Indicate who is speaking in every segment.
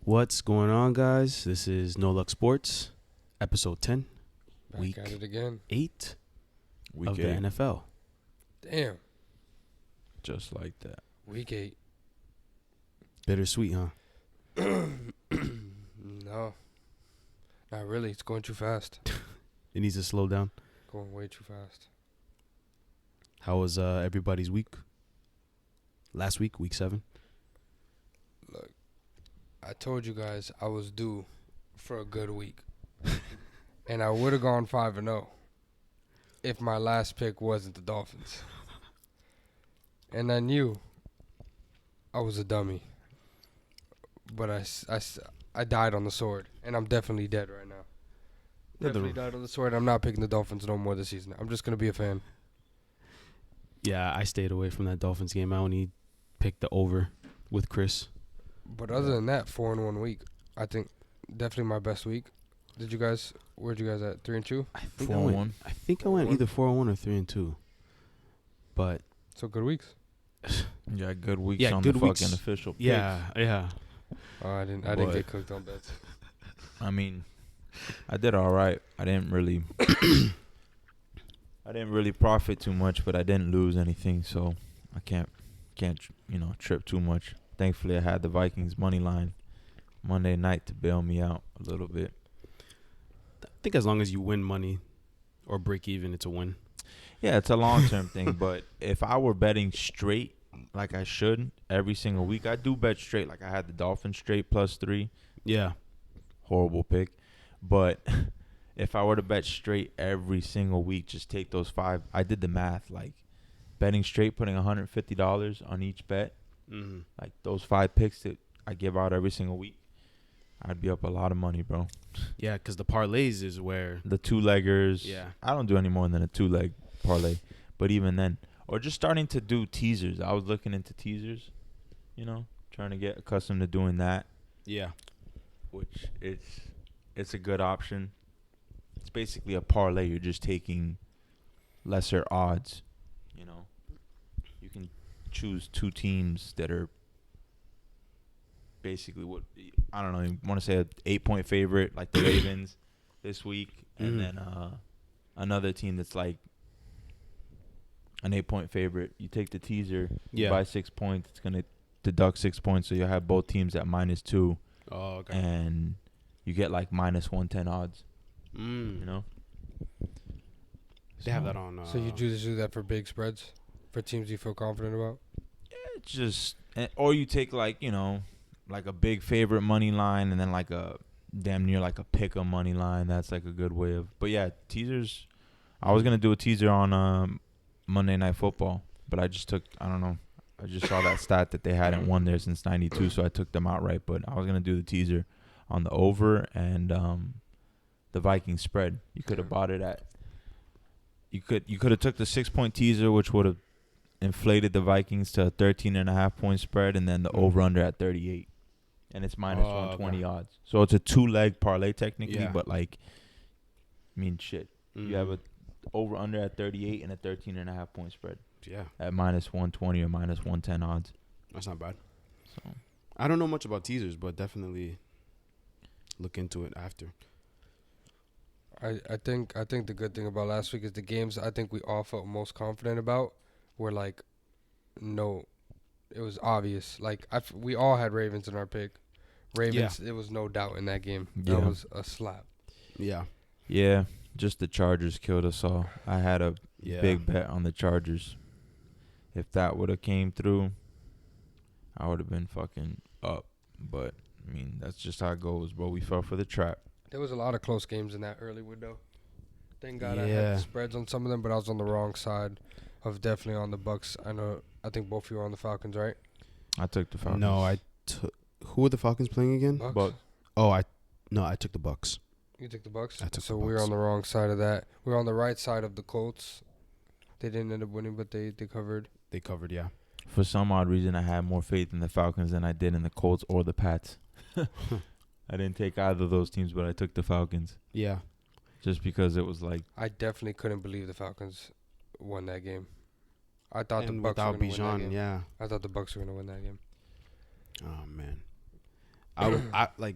Speaker 1: What's going on, guys? This is No Luck Sports, episode 10,
Speaker 2: Back
Speaker 1: week
Speaker 2: at it again.
Speaker 1: 8
Speaker 3: Week
Speaker 1: of
Speaker 3: 8.
Speaker 1: the NFL.
Speaker 2: Damn.
Speaker 3: Just like that.
Speaker 2: Week 8.
Speaker 1: Bittersweet, huh?
Speaker 2: No. Not really. It's going too fast.
Speaker 1: It needs to slow down.
Speaker 2: Going way too fast.
Speaker 1: How was everybody's week? Last week, week 7?
Speaker 2: Look, I told you guys I was due for a good week. And I would have gone 5-0 if my last pick wasn't the Dolphins. And I knew I was a dummy. But I died on the sword. And I'm definitely dead right now. Definitely died on the sword. I'm not picking the Dolphins no more this season. I'm just going to be a fan.
Speaker 1: Yeah, I stayed away from that Dolphins game. I only picked the over with Chris.
Speaker 2: But other than that, 4-1 week. I think definitely my best week. Where'd you guys at? 3-2?
Speaker 1: I think
Speaker 3: 4-1.
Speaker 1: I think I went either 4-1 or 3-2. But
Speaker 2: So good weeks.
Speaker 3: Yeah, good weeks
Speaker 1: Yeah,
Speaker 3: on
Speaker 1: good
Speaker 3: the
Speaker 1: weeks.
Speaker 3: fucking official picks.
Speaker 1: yeah.
Speaker 2: Oh, I didn't
Speaker 3: But-
Speaker 2: get cooked on bets.
Speaker 3: I mean, I did all right. I didn't really profit too much, but I didn't lose anything, so I can't trip too much. Thankfully, I had the Vikings money line Monday night to bail me out a little bit.
Speaker 1: I think as long as you win money or break even, it's a win.
Speaker 3: Yeah, it's a long-term thing, but if I were betting straight like I should every single week, I do bet straight. Like I had the Dolphins straight +3.
Speaker 1: Yeah.
Speaker 3: Horrible pick. But if I were to bet straight every single week, just take those 5. I did the math. Like betting straight, putting $150 on each bet.
Speaker 1: Mm-hmm.
Speaker 3: Like those 5 picks that I give out every single week, I'd be up a lot of money, bro.
Speaker 1: Yeah, because the parlays is where.
Speaker 3: The 2-leggers.
Speaker 1: Yeah.
Speaker 3: I don't do any more than a 2-leg parlay. But even then. Or just starting to do teasers. I was looking into teasers, trying to get accustomed to doing that.
Speaker 1: Yeah.
Speaker 3: Which it's a good option. It's basically a parlay. You're just taking lesser odds. You can choose 2 teams that are basically what I don't know. You want to say an 8-point favorite like the Ravens this week, and then another team that's like an 8-point favorite. You take the teaser, you buy 6 points. It's gonna deduct 6 points, so you have both teams at -2.
Speaker 1: Oh, okay.
Speaker 3: And you get like -110 odds.
Speaker 1: They have that on.
Speaker 2: So you just do that for big spreads? For teams you feel confident about?
Speaker 3: It's just, or you take like a big favorite money line, and then like a damn near like a pick 'em money line. That's like a good way of. But yeah, teasers. I was gonna do a teaser on Monday Night Football, but I just took. I don't know. I just saw that stat that they hadn't won there since '92, so I took them outright. But I was gonna do the teaser on the over and the Vikings spread. You could have bought it at. You could have took the 6-point teaser, which would have inflated the Vikings to a 13.5-point spread, and then the over under at 38, and it's -120 odds. So it's a 2-leg parlay technically, but like, I mean, shit. You have a over under at 38 and a 13.5-point spread.
Speaker 1: Yeah.
Speaker 3: At -120 or -110 odds.
Speaker 1: That's not bad.
Speaker 3: So
Speaker 1: I don't know much about teasers, but definitely look into it after.
Speaker 2: I think the good thing about last week is the games I think we all felt most confident about were like, no, it was obvious. Like we all had Ravens in our pick. Ravens, There was no doubt in that game. That was a slap.
Speaker 1: Yeah.
Speaker 3: yeah, just the Chargers killed us all. I had a big bet on the Chargers. If that would have came through, I would have been fucking up. But I mean, that's just how it goes, bro. We fell for the trap.
Speaker 2: There was a lot of close games in that early window. Thank God I had the spreads on some of them, but I was on the wrong side of definitely on the Bucks. I think both of you were on the Falcons, right?
Speaker 3: I took the Falcons.
Speaker 1: No, I took. Who are the Falcons playing again?
Speaker 2: Bucks.
Speaker 1: Oh, I took the Bucks.
Speaker 2: You took the Bucks?
Speaker 1: I took
Speaker 2: so
Speaker 1: the
Speaker 2: we were
Speaker 1: Bucks.
Speaker 2: on the wrong side of that. We were on the right side of the Colts. They didn't end up winning, but they covered.
Speaker 1: They covered, yeah.
Speaker 3: For some odd reason, I had more faith in the Falcons than I did in the Colts or the Pats. I didn't take either of those teams, but I took the Falcons.
Speaker 1: Yeah.
Speaker 3: Just because it was like...
Speaker 2: I definitely couldn't believe the Falcons won that game. I thought the
Speaker 1: And
Speaker 2: Bucks were
Speaker 1: without
Speaker 2: going to win that
Speaker 1: Bijan,
Speaker 2: game.
Speaker 1: yeah.
Speaker 2: I thought the Bucks were going to win that game.
Speaker 1: Oh, man. I like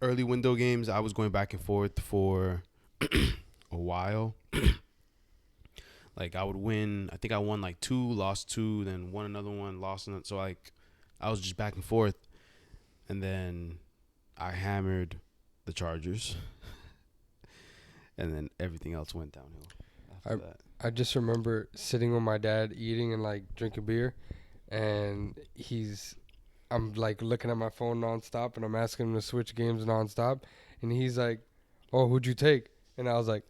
Speaker 1: early window games. I was going back and forth for a while. Like I would win. I think I won like 2, lost 2, then won another one, lost another. So like I was just back and forth, and then I hammered the Chargers, and then everything else went downhill after that.
Speaker 2: I just remember sitting with my dad eating and like drinking beer, and I'm like looking at my phone nonstop, and I'm asking him to switch games nonstop, and he's like, "Oh, who'd you take?" And I was like,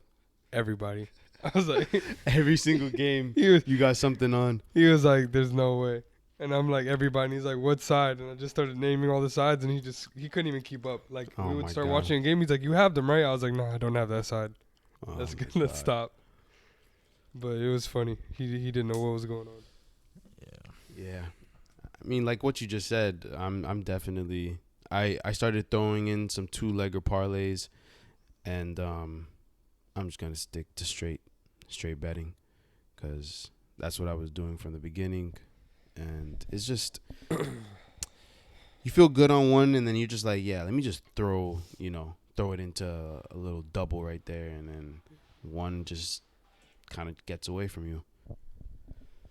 Speaker 2: "Everybody." I was like,
Speaker 1: Every single game, you got something on.
Speaker 2: he was like, "There's no way." And I'm like, "Everybody." And he's like, "What side?" And I just started naming all the sides, and he couldn't even keep up. Like
Speaker 1: Oh
Speaker 2: we would
Speaker 1: my
Speaker 2: start
Speaker 1: God.
Speaker 2: watching a game. He's like, "You have them, right?" I was like, "No, I don't have that side.
Speaker 1: Oh
Speaker 2: That's
Speaker 1: my
Speaker 2: good. Let's
Speaker 1: God.
Speaker 2: stop." But it was funny. He didn't know what was going on.
Speaker 1: Yeah, I mean, like what you just said, I'm definitely. I started throwing in some 2-legger parlays, and I'm just gonna stick to straight betting, because that's what I was doing from the beginning, and it's just you feel good on one, and then you're just like, yeah, let me just throw it into a little double right there, and then one just kind of gets away from you.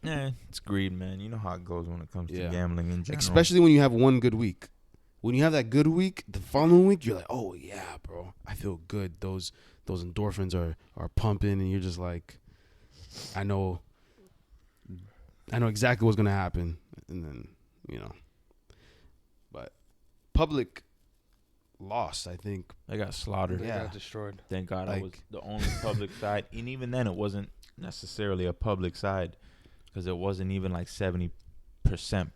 Speaker 3: Yeah, it's greed, man. You know how it goes when it comes
Speaker 1: Yeah.
Speaker 3: to gambling in general.
Speaker 1: Especially when you have one good week. When you have that good week, the following week you're like, oh yeah, bro, I feel good. Those endorphins are pumping, and you're just like, I know exactly what's gonna happen, and then but public lost. I think
Speaker 3: They got slaughtered.
Speaker 2: They
Speaker 1: Yeah.
Speaker 2: got destroyed.
Speaker 3: Thank God I was
Speaker 1: Like-
Speaker 3: the only public side. And even then, it wasn't necessarily a public side, because it wasn't even like 70%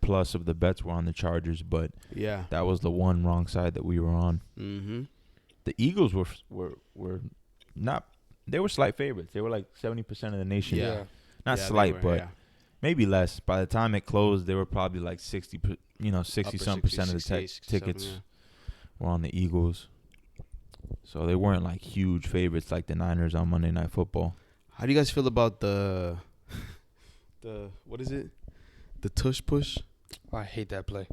Speaker 3: plus of the bets were on the Chargers. But
Speaker 1: yeah.
Speaker 3: that was the one wrong side that we were on.
Speaker 1: Mm-hmm.
Speaker 3: The Eagles were not. They were slight favorites. They were like 70% of the nation.
Speaker 1: Yeah.
Speaker 3: Not
Speaker 1: Yeah, they
Speaker 3: slight,
Speaker 1: were,
Speaker 3: but
Speaker 1: yeah.
Speaker 3: maybe less. By the time it closed, they were probably like 60
Speaker 1: Upper
Speaker 3: some percent of the
Speaker 1: 68, 67,
Speaker 3: tickets
Speaker 1: yeah.
Speaker 3: were on the Eagles. So they weren't like huge favorites like the Niners on Monday Night Football.
Speaker 1: How do you guys feel about the what is it? The tush push?
Speaker 2: I hate that play.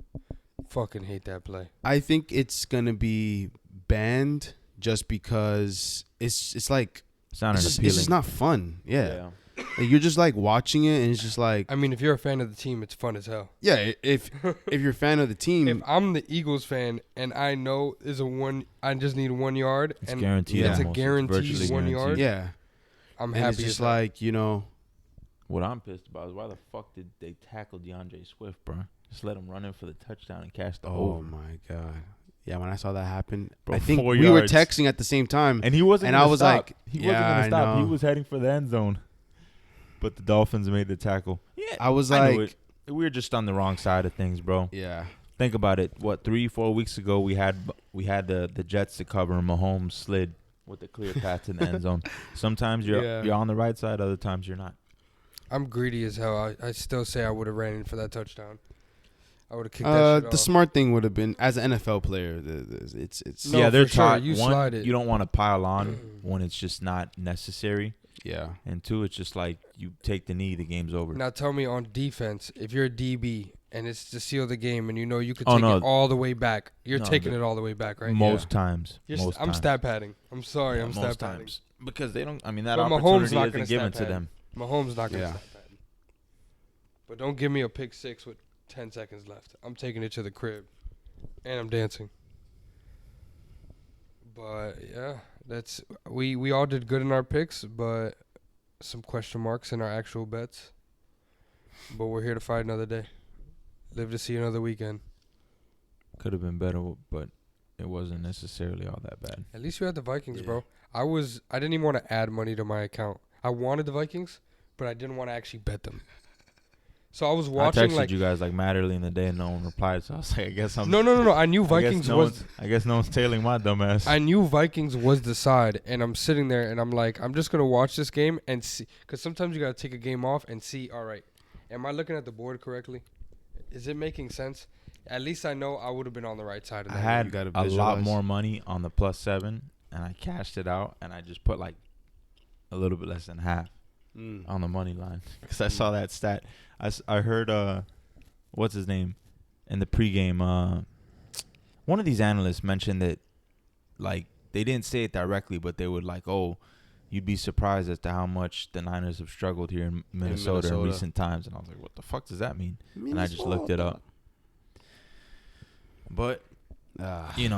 Speaker 2: Fucking hate that play.
Speaker 1: I think it's gonna be banned just because it's like
Speaker 3: It's not
Speaker 1: it's
Speaker 3: an
Speaker 1: just,
Speaker 3: appealing.
Speaker 1: it's just not fun. Yeah. Like, you're just like watching it, and it's just like
Speaker 2: I mean, if you're a fan of the team, it's fun as hell.
Speaker 1: yeah. If you're a fan of the team,
Speaker 2: If I'm the Eagles fan and I know I just need 1 yard,
Speaker 3: It's
Speaker 2: and
Speaker 3: guaranteed.
Speaker 1: Yeah.
Speaker 2: it's a
Speaker 3: almost.
Speaker 2: guaranteed
Speaker 3: virtually
Speaker 2: 1 yard,
Speaker 3: guaranteed.
Speaker 1: yeah,
Speaker 2: I'm
Speaker 1: and
Speaker 2: happy.
Speaker 1: it's just
Speaker 2: as hell.
Speaker 1: like
Speaker 3: What I'm pissed about is why the fuck did they tackle DeAndre Swift, bro? Just let him run in for the touchdown and catch the
Speaker 1: oh
Speaker 3: over.
Speaker 1: my god, yeah. When I saw that happen,
Speaker 3: Bro,
Speaker 1: I think
Speaker 3: 4
Speaker 1: we were
Speaker 3: yards.
Speaker 1: texting at the same time,
Speaker 3: And he wasn't.
Speaker 1: And
Speaker 3: gonna
Speaker 1: I was
Speaker 3: stop.
Speaker 1: like,
Speaker 3: he
Speaker 1: yeah,
Speaker 3: wasn't gonna
Speaker 1: I
Speaker 3: stop. He
Speaker 1: know.
Speaker 3: was heading for the end zone, but the Dolphins made the tackle. Yeah,
Speaker 1: I was
Speaker 3: I knew
Speaker 1: like,
Speaker 3: it. We were just on the wrong side of things, bro.
Speaker 1: yeah,
Speaker 3: Think about it. What 3-4 weeks ago we had the Jets to cover, and Mahomes slid with the clear path to the end zone. Sometimes you're on the right side, other times you're not.
Speaker 2: I'm greedy as hell. I still say I would have ran in for that touchdown. I would have kicked that shit
Speaker 1: the
Speaker 2: off.
Speaker 1: smart thing would have been as an NFL player. It's
Speaker 2: No,
Speaker 3: yeah, they're
Speaker 2: for sure.
Speaker 3: taught.
Speaker 2: You
Speaker 3: One,
Speaker 2: slide it.
Speaker 3: you don't want to pile on when it's just not necessary,
Speaker 1: yeah.
Speaker 3: and two, it's just like you take the knee, the game's over.
Speaker 2: Now tell me on defense, if you're a DB and it's to seal the game and you know you could
Speaker 3: Oh,
Speaker 2: take
Speaker 3: no.
Speaker 2: it all the way back, you're
Speaker 3: No,
Speaker 2: taking
Speaker 3: the-
Speaker 2: it all the way back, right?
Speaker 3: Most times,
Speaker 2: You're
Speaker 3: most
Speaker 2: I'm
Speaker 3: times.
Speaker 2: stat padding. I'm sorry,
Speaker 3: Yeah,
Speaker 2: I'm
Speaker 3: most
Speaker 2: stat padding.
Speaker 3: times because they don't. I mean, that
Speaker 2: But Mahomes
Speaker 3: opportunity
Speaker 2: not
Speaker 3: isn't
Speaker 2: gonna
Speaker 3: given
Speaker 2: stat
Speaker 3: to
Speaker 2: pad.
Speaker 3: them.
Speaker 2: Mahomes not gonna
Speaker 1: Yeah.
Speaker 2: stat pad. But don't give me a pick six with 10 seconds left. I'm taking it to the crib, and I'm dancing. But yeah, we all did good in our picks, but some question marks in our actual bets. But we're here to fight another day. Live to see another weekend.
Speaker 3: Could have been better, but it wasn't necessarily all that bad.
Speaker 2: At least you had the Vikings,
Speaker 1: Yeah.
Speaker 2: bro. I didn't even want to add money to my account. I wanted the Vikings, but I didn't want to actually bet them. So I was
Speaker 3: I
Speaker 2: watching
Speaker 3: texted you guys like mad early in the day, and no one replied. So I was like, I guess I'm.
Speaker 2: No. I knew
Speaker 3: I guess
Speaker 2: Vikings was.
Speaker 3: I guess no one's tailing my dumb ass.
Speaker 2: I knew Vikings was the side, and I'm sitting there, and I'm like, I'm just gonna watch this game and see, because sometimes you gotta take a game off and see. All right, am I looking at the board correctly? Is it making sense? At least I know I would have been on the right side of
Speaker 3: I
Speaker 2: that.
Speaker 3: had
Speaker 1: You gotta
Speaker 3: a lot
Speaker 1: visualize.
Speaker 3: more money on the +7, and I cashed it out, and I just put like a little bit less than half on the money line because I saw that stat. I heard what's his name in the pregame. One one of these analysts mentioned that, like, they didn't say it directly, but they would like, oh, you'd be surprised as to how much the Niners have struggled here in Minnesota in recent times. And I was like, what the fuck does that mean? Minnesota. And I just looked it up. But,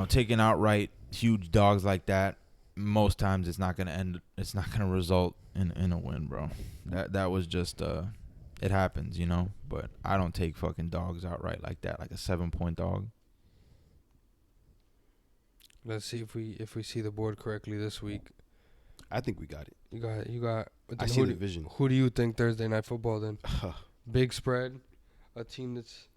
Speaker 3: taking outright huge dogs like that, most times it's not gonna result in a win, bro. That was just it happens, But I don't take fucking dogs outright like that, like a 7-point dog.
Speaker 2: Let's see if we see the board correctly this week.
Speaker 1: I think we got it.
Speaker 2: You got.
Speaker 1: I see the vision.
Speaker 2: Who do you think Thursday Night Football then? Big spread, a team that's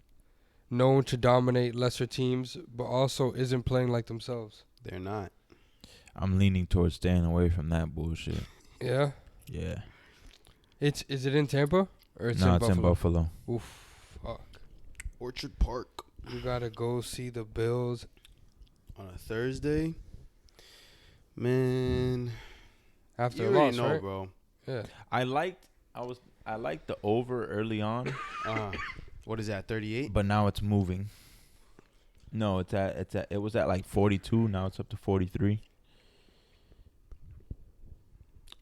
Speaker 2: known to dominate lesser teams, but also isn't playing like themselves.
Speaker 1: They're not.
Speaker 3: I'm leaning towards staying away from that bullshit.
Speaker 2: Yeah.
Speaker 3: Yeah.
Speaker 2: Is it in Tampa or
Speaker 3: it's in Buffalo?
Speaker 2: Oof, fuck.
Speaker 1: Orchard Park.
Speaker 2: You gotta go see the Bills
Speaker 1: on a Thursday. Man,
Speaker 2: after
Speaker 1: you
Speaker 2: a
Speaker 1: already
Speaker 2: loss,
Speaker 1: know,
Speaker 2: right?
Speaker 1: bro.
Speaker 2: Yeah.
Speaker 3: I liked the over early on.
Speaker 1: What is that? 38.
Speaker 3: But now it's moving. No, it was at like 42. Now it's up to 43.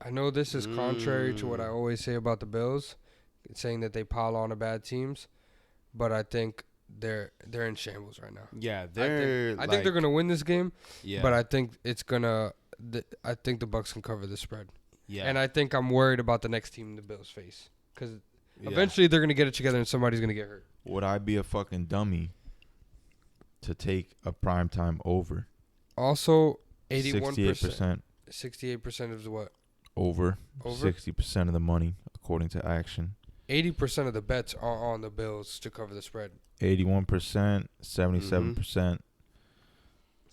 Speaker 2: I know this is contrary to what I always say about the Bills, saying that they pile on to bad teams, but I think they're in shambles right now.
Speaker 1: Yeah,
Speaker 2: I think they're gonna win this game.
Speaker 1: Yeah,
Speaker 2: but I think it's gonna. I think the Bucs can cover the spread.
Speaker 1: Yeah,
Speaker 2: and I think I'm worried about the next team the Bills face because eventually they're gonna get it together and somebody's gonna get hurt.
Speaker 3: Would I be a fucking dummy to take a primetime over?
Speaker 2: Also,
Speaker 3: 81%.
Speaker 2: 68% is what?
Speaker 3: Over. 60% of the money, according to Action.
Speaker 2: 80% of the bets are on the Bills to cover the spread.
Speaker 3: 81%, 77%.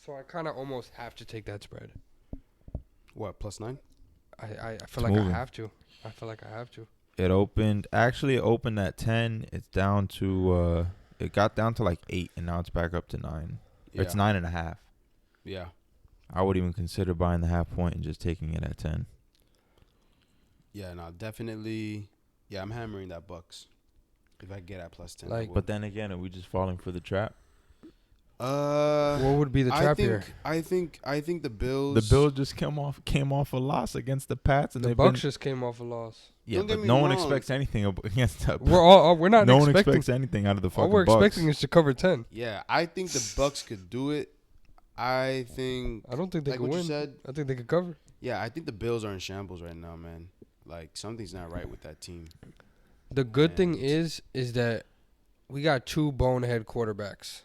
Speaker 2: So I kind of almost have to take that spread.
Speaker 1: What, +9?
Speaker 2: I feel like I have to. I feel like I have to.
Speaker 3: It opened at 10. It's down to it got down to like 8, and now it's back up to 9. Yeah. It's 9.5.
Speaker 1: Yeah.
Speaker 3: I would even consider buying the half point and just taking it at 10.
Speaker 1: Yeah, no, definitely. Yeah, I'm hammering that Bucks. If I get at +10.
Speaker 3: But then again, are we just falling for the trap?
Speaker 2: What would be the trap here?
Speaker 1: I think the Bills.
Speaker 3: The Bills just came off a loss against the Pats, and
Speaker 2: the Bucs just came off a loss.
Speaker 3: Yeah, but no one expects anything against the.
Speaker 2: We're not.
Speaker 3: No one expects anything out of the fucking Bucs.
Speaker 2: All we're expecting is to cover 10.
Speaker 1: Yeah, I think the Bucs could do it. I don't think
Speaker 2: they could win. I think they could cover.
Speaker 1: Yeah, I think the Bills are in shambles right now, man. Like, something's not right with that team.
Speaker 2: The good thing is that we got 2 bonehead quarterbacks.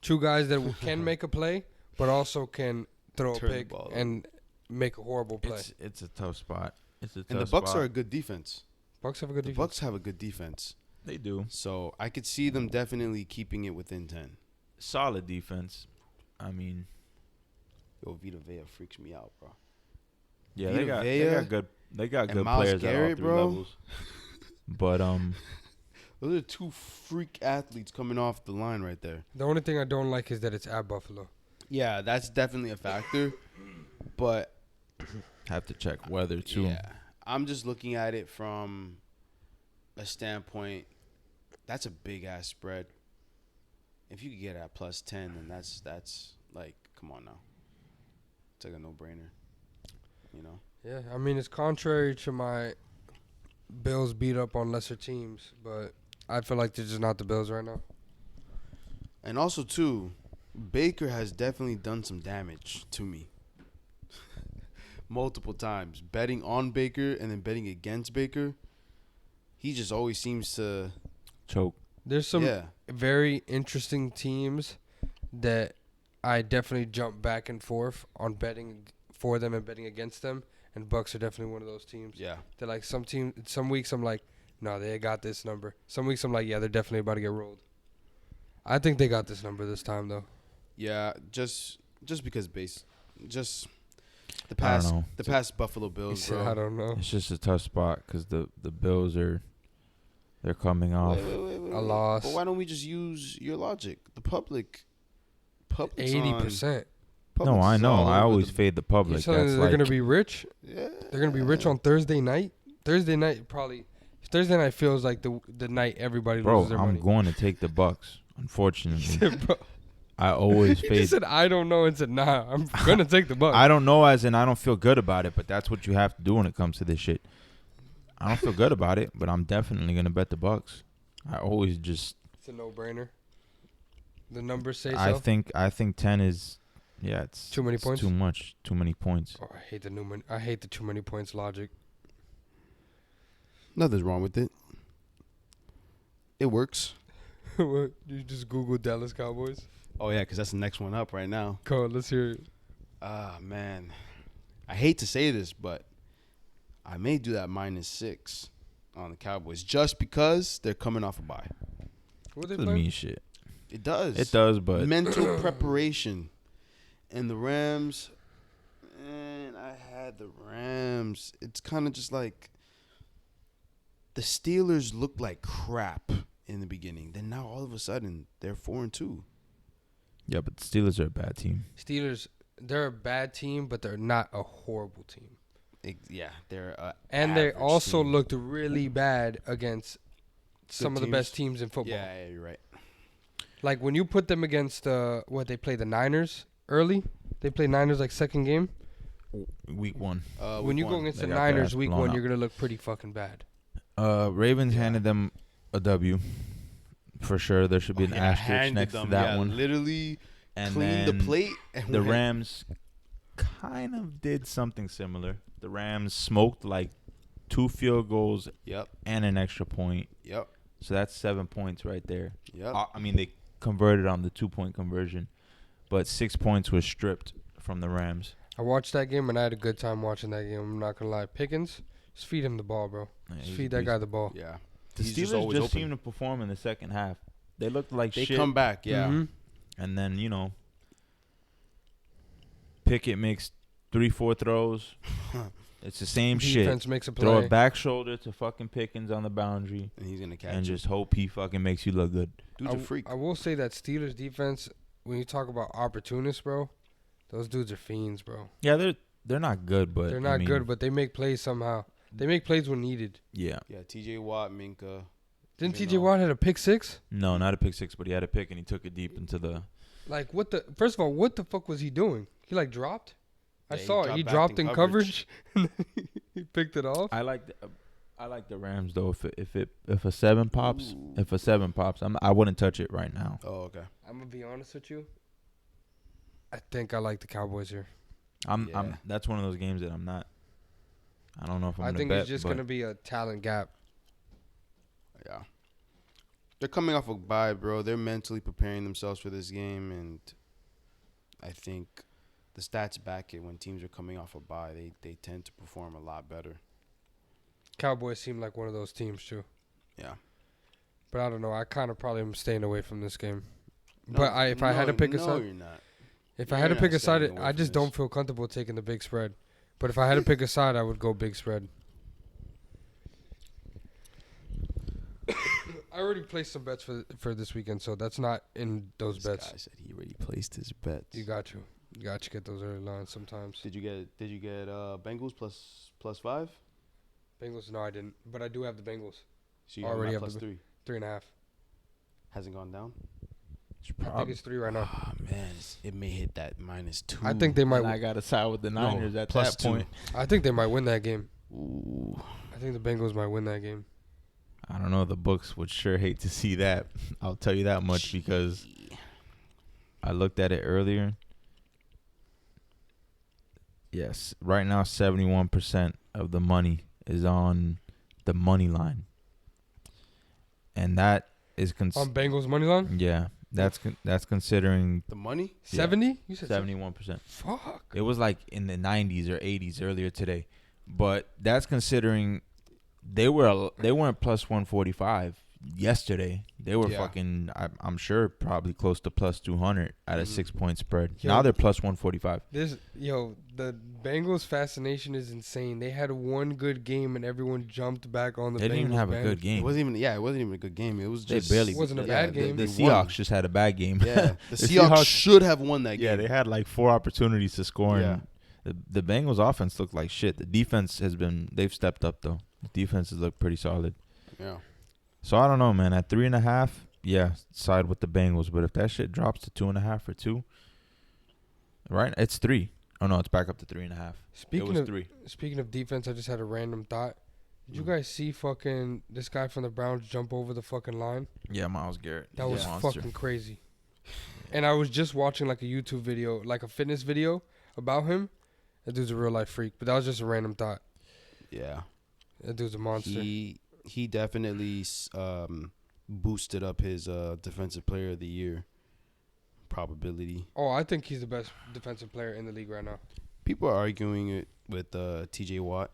Speaker 2: 2 guys that can make a play, but also can throw a pick and make a horrible play.
Speaker 3: It's a tough spot.
Speaker 1: And the Bucs are a good defense.
Speaker 2: Bucs have a good defense.
Speaker 1: The Bucs have a good defense.
Speaker 3: They do.
Speaker 1: So I could see them definitely keeping it within 10.
Speaker 3: Solid defense. I mean,
Speaker 1: yo, Vita Vea freaks me out, bro.
Speaker 3: Yeah, they got good players at all 3 levels. But
Speaker 1: those are 2 freak athletes coming off the line right there.
Speaker 2: The only thing I don't like is that it's at Buffalo.
Speaker 1: Yeah, that's definitely a factor. But
Speaker 3: have to check weather too.
Speaker 1: Yeah, I'm just looking at it from a standpoint. That's a big ass spread. If you could get at +10, then that's like, come on now. It's like a no-brainer.
Speaker 2: Yeah, I mean, it's contrary to my Bills beat up on lesser teams, but I feel like they're just not the Bills right now.
Speaker 1: And also, too, Baker has definitely done some damage to me. Multiple times. Betting on Baker and then betting against Baker, he just always seems to
Speaker 3: choke.
Speaker 2: There's some very interesting teams that I definitely jump back and forth on betting for them and betting against them. And Bucs are definitely one of those teams.
Speaker 1: Yeah.
Speaker 2: They're like some weeks I'm like, no, they got this number. Some weeks I'm like, yeah, they're definitely about to get rolled. I think they got this number this time though.
Speaker 1: Yeah, just because the past Buffalo Bills, bro.
Speaker 2: I don't know.
Speaker 3: It's just a tough spot because the Bills they're coming off
Speaker 2: a loss.
Speaker 1: But why don't we just use your logic? The public
Speaker 2: 80%.
Speaker 3: No, I know. I always fade the public.
Speaker 2: They're going to be rich? Yeah. They're going to be rich on Thursday night? Thursday night feels like the night everybody loses their money.
Speaker 3: Bro, I'm going to take the Bucs, unfortunately. I always
Speaker 2: He
Speaker 3: fade.
Speaker 2: just said, I don't know, and said, nah, I'm going to take the Bucks.
Speaker 3: I don't know as in I don't feel good about it, but that's what you have to do when it comes to this shit. I don't feel good about it, but I'm definitely going to bet the Bucks. I always just...
Speaker 2: It's a no-brainer. The numbers say
Speaker 3: I
Speaker 2: so.
Speaker 3: think 10 is... Yeah, it's...
Speaker 2: Too many
Speaker 3: it's
Speaker 2: points?
Speaker 3: too much. Too many points.
Speaker 2: Oh, I hate the too many points logic.
Speaker 1: Nothing's wrong with it. It works.
Speaker 2: What? You just Google Dallas Cowboys?
Speaker 1: Oh, yeah, because that's the next one up right now.
Speaker 2: Go on, let's hear it.
Speaker 1: Ah, man. I hate to say this, but I may do that -6 on the Cowboys just because they're coming off a bye.
Speaker 2: Who are they
Speaker 3: Doesn't
Speaker 2: playing?
Speaker 3: mean shit.
Speaker 1: It does.
Speaker 3: It does, but...
Speaker 1: Mental preparation. And the Rams, man, I had the Rams. It's kind of just like the Steelers looked like crap in the beginning. Then now all of a sudden they're 4-2.
Speaker 3: Yeah, but the Steelers are a bad team.
Speaker 2: Steelers, they're a bad team, but they're not a horrible team.
Speaker 1: They're
Speaker 2: And they
Speaker 1: average
Speaker 2: also
Speaker 1: team.
Speaker 2: looked really bad against some of the best teams in football.
Speaker 1: Yeah, you're right.
Speaker 2: Like when you put them against they play the Niners early. They play Niners like second game.
Speaker 3: Week 1.
Speaker 2: When you go against
Speaker 3: They
Speaker 2: the
Speaker 3: got their
Speaker 2: Niners
Speaker 3: ass
Speaker 2: week
Speaker 3: blown
Speaker 2: 1,
Speaker 3: out.
Speaker 2: you're gonna look pretty fucking bad.
Speaker 3: Ravens
Speaker 1: Yeah.
Speaker 3: handed them a W. For sure. There should be an asterisk next to that one.
Speaker 1: Literally
Speaker 3: And
Speaker 1: cleaned the
Speaker 3: then
Speaker 1: plate. And
Speaker 3: the
Speaker 1: went.
Speaker 3: Rams kind of did something similar. The Rams smoked like 2 field goals
Speaker 1: Yep.
Speaker 3: and an extra point.
Speaker 1: Yep.
Speaker 3: So that's 7 points right there.
Speaker 1: Yep.
Speaker 3: I mean, they converted on the 2-point conversion, but 6 points was stripped from the Rams.
Speaker 2: I watched that game and I had a good time watching that game. I'm not gonna lie. Pickens, just feed him the ball, bro.
Speaker 3: Yeah,
Speaker 2: Just
Speaker 3: he's
Speaker 2: feed
Speaker 3: a
Speaker 2: that
Speaker 3: beast.
Speaker 2: guy the ball.
Speaker 1: Yeah.
Speaker 3: The
Speaker 1: He's
Speaker 3: Steelers
Speaker 1: always
Speaker 3: just
Speaker 1: open.
Speaker 3: seemed to perform in the second half. They looked like
Speaker 1: They
Speaker 3: shit.
Speaker 1: come back. Yeah.
Speaker 2: Mhm.
Speaker 3: And then, Pickett makes 3-4 throws. It's the same shit.
Speaker 2: Defense makes a play.
Speaker 3: Throw a back shoulder to fucking Pickens on the boundary
Speaker 1: And he's gonna catch
Speaker 3: and
Speaker 1: it.
Speaker 3: just hope he fucking makes you look good.
Speaker 1: Dude's a freak.
Speaker 2: I will say that Steelers defense, when you talk about opportunists, bro, those dudes are fiends, bro.
Speaker 3: Yeah, they're not good, but
Speaker 2: They're not good, but they make plays somehow. They make plays when needed.
Speaker 3: yeah.
Speaker 1: Yeah. T.J. Watt, Minka.
Speaker 2: Didn't
Speaker 1: Even
Speaker 2: T.J.
Speaker 1: though-
Speaker 2: Watt had a pick six?
Speaker 3: No, not a pick six, but he had a pick and he took it deep into the.
Speaker 2: Like, what the? First of all, what the fuck was he doing? He, like, dropped? I
Speaker 1: Yeah, he
Speaker 2: saw it. He
Speaker 1: dropped back
Speaker 2: dropped
Speaker 1: in
Speaker 2: in coverage. and then he picked it off.
Speaker 3: I like the Rams though. If a 7 pops, I wouldn't touch it right now.
Speaker 1: Oh, okay.
Speaker 2: I'm going to be honest with you. I think I like the Cowboys here.
Speaker 1: Yeah.
Speaker 3: That's one of those games that I'm not. I don't know if I'm
Speaker 2: I
Speaker 3: gonna
Speaker 2: think
Speaker 3: bet,
Speaker 2: it's just
Speaker 3: but
Speaker 2: going to be a talent gap.
Speaker 1: Yeah. They're coming off a bye, bro. They're mentally preparing themselves for this game, and I think the stats back it when teams are coming off a bye, they tend to perform a lot better.
Speaker 2: Cowboys seem like one of those teams, too.
Speaker 1: Yeah.
Speaker 2: But I don't know. I kind of probably am staying away from this game.
Speaker 1: No,
Speaker 2: But if I had to pick a
Speaker 1: no,
Speaker 2: side,
Speaker 1: you're not.
Speaker 2: if
Speaker 1: You're
Speaker 2: I had to
Speaker 1: not
Speaker 2: pick a side,
Speaker 1: staying away
Speaker 2: I
Speaker 1: from
Speaker 2: just
Speaker 1: this.
Speaker 2: don't feel comfortable taking the big spread. But if I had to pick a side, I would go big spread. I already placed some bets for this weekend, so that's not in those
Speaker 1: This
Speaker 2: bets.
Speaker 1: guy said he already placed his bets.
Speaker 2: You got to get those early lines sometimes.
Speaker 1: Did you get Bengals plus 5?
Speaker 2: Bengals? No, I didn't, but I do have the Bengals.
Speaker 1: So you
Speaker 2: Already
Speaker 1: have
Speaker 2: have
Speaker 1: plus
Speaker 2: the
Speaker 1: 3.
Speaker 2: 3.5.
Speaker 1: Hasn't gone down.
Speaker 2: I think it's 3 right now.
Speaker 1: Oh man, it may hit that -2.
Speaker 2: I think they might.
Speaker 3: And I gotta side with the Niners at
Speaker 1: plus
Speaker 3: that point.
Speaker 2: I think they might win that game.
Speaker 1: Ooh.
Speaker 2: I think the Bengals might win that game.
Speaker 3: I don't know. The books would sure hate to see that. I'll tell you that much because I looked at it earlier. Yes, right now 71% of the money is on the money line, and that is
Speaker 2: On Bengals money line,
Speaker 3: yeah. That's considering
Speaker 1: The money?
Speaker 2: 70. You said
Speaker 3: 71%.
Speaker 2: Fuck.
Speaker 3: It was like in the 90s or 80s earlier today, but that's considering they weren't plus 145 yesterday. They were
Speaker 1: Yeah.
Speaker 3: fucking. I'm sure probably close to plus 200 at a
Speaker 1: Mhm.
Speaker 3: 6-point spread.
Speaker 2: Yo.
Speaker 3: Now they're plus 145.
Speaker 2: The Bengals fascination is insane. They had one good game and everyone jumped back on the Bengals.
Speaker 3: They didn't even have a
Speaker 2: bandwagon.
Speaker 3: good game.
Speaker 1: It wasn't even a good game. It was
Speaker 3: They
Speaker 1: just
Speaker 3: barely.
Speaker 2: wasn't a
Speaker 1: yeah,
Speaker 2: bad
Speaker 1: they-
Speaker 2: game.
Speaker 3: The
Speaker 1: they won.
Speaker 3: Seahawks just had a bad game.
Speaker 1: Yeah, the
Speaker 3: The
Speaker 1: Seahawks
Speaker 3: Seahawks-
Speaker 1: should have won that game.
Speaker 3: Yeah, they had like 4 opportunities to score.
Speaker 1: Yeah.
Speaker 3: And the Bengals offense looked like shit. The defense they've stepped up though. The defenses look pretty solid.
Speaker 1: Yeah.
Speaker 3: So I don't know, man. At 3.5, side with the Bengals. But if that shit drops to 2.5 or 2, right? It's 3. Oh no, it's back up to 3.5. It was 3.
Speaker 2: Speaking of defense, I just had a random thought. Did you guys see fucking this guy from the Browns jump over the fucking line?
Speaker 3: Yeah, Myles Garrett.
Speaker 2: That was
Speaker 3: monster.
Speaker 2: fucking crazy. And I was just watching like a YouTube video, like a fitness video about him. That dude's a real life freak. But that was just a random thought.
Speaker 1: Yeah.
Speaker 2: That dude's a monster.
Speaker 1: He definitely boosted up his defensive player of the year probability.
Speaker 2: Oh, I think he's the best defensive player in the league right now.
Speaker 1: People are arguing it with T.J. Watt.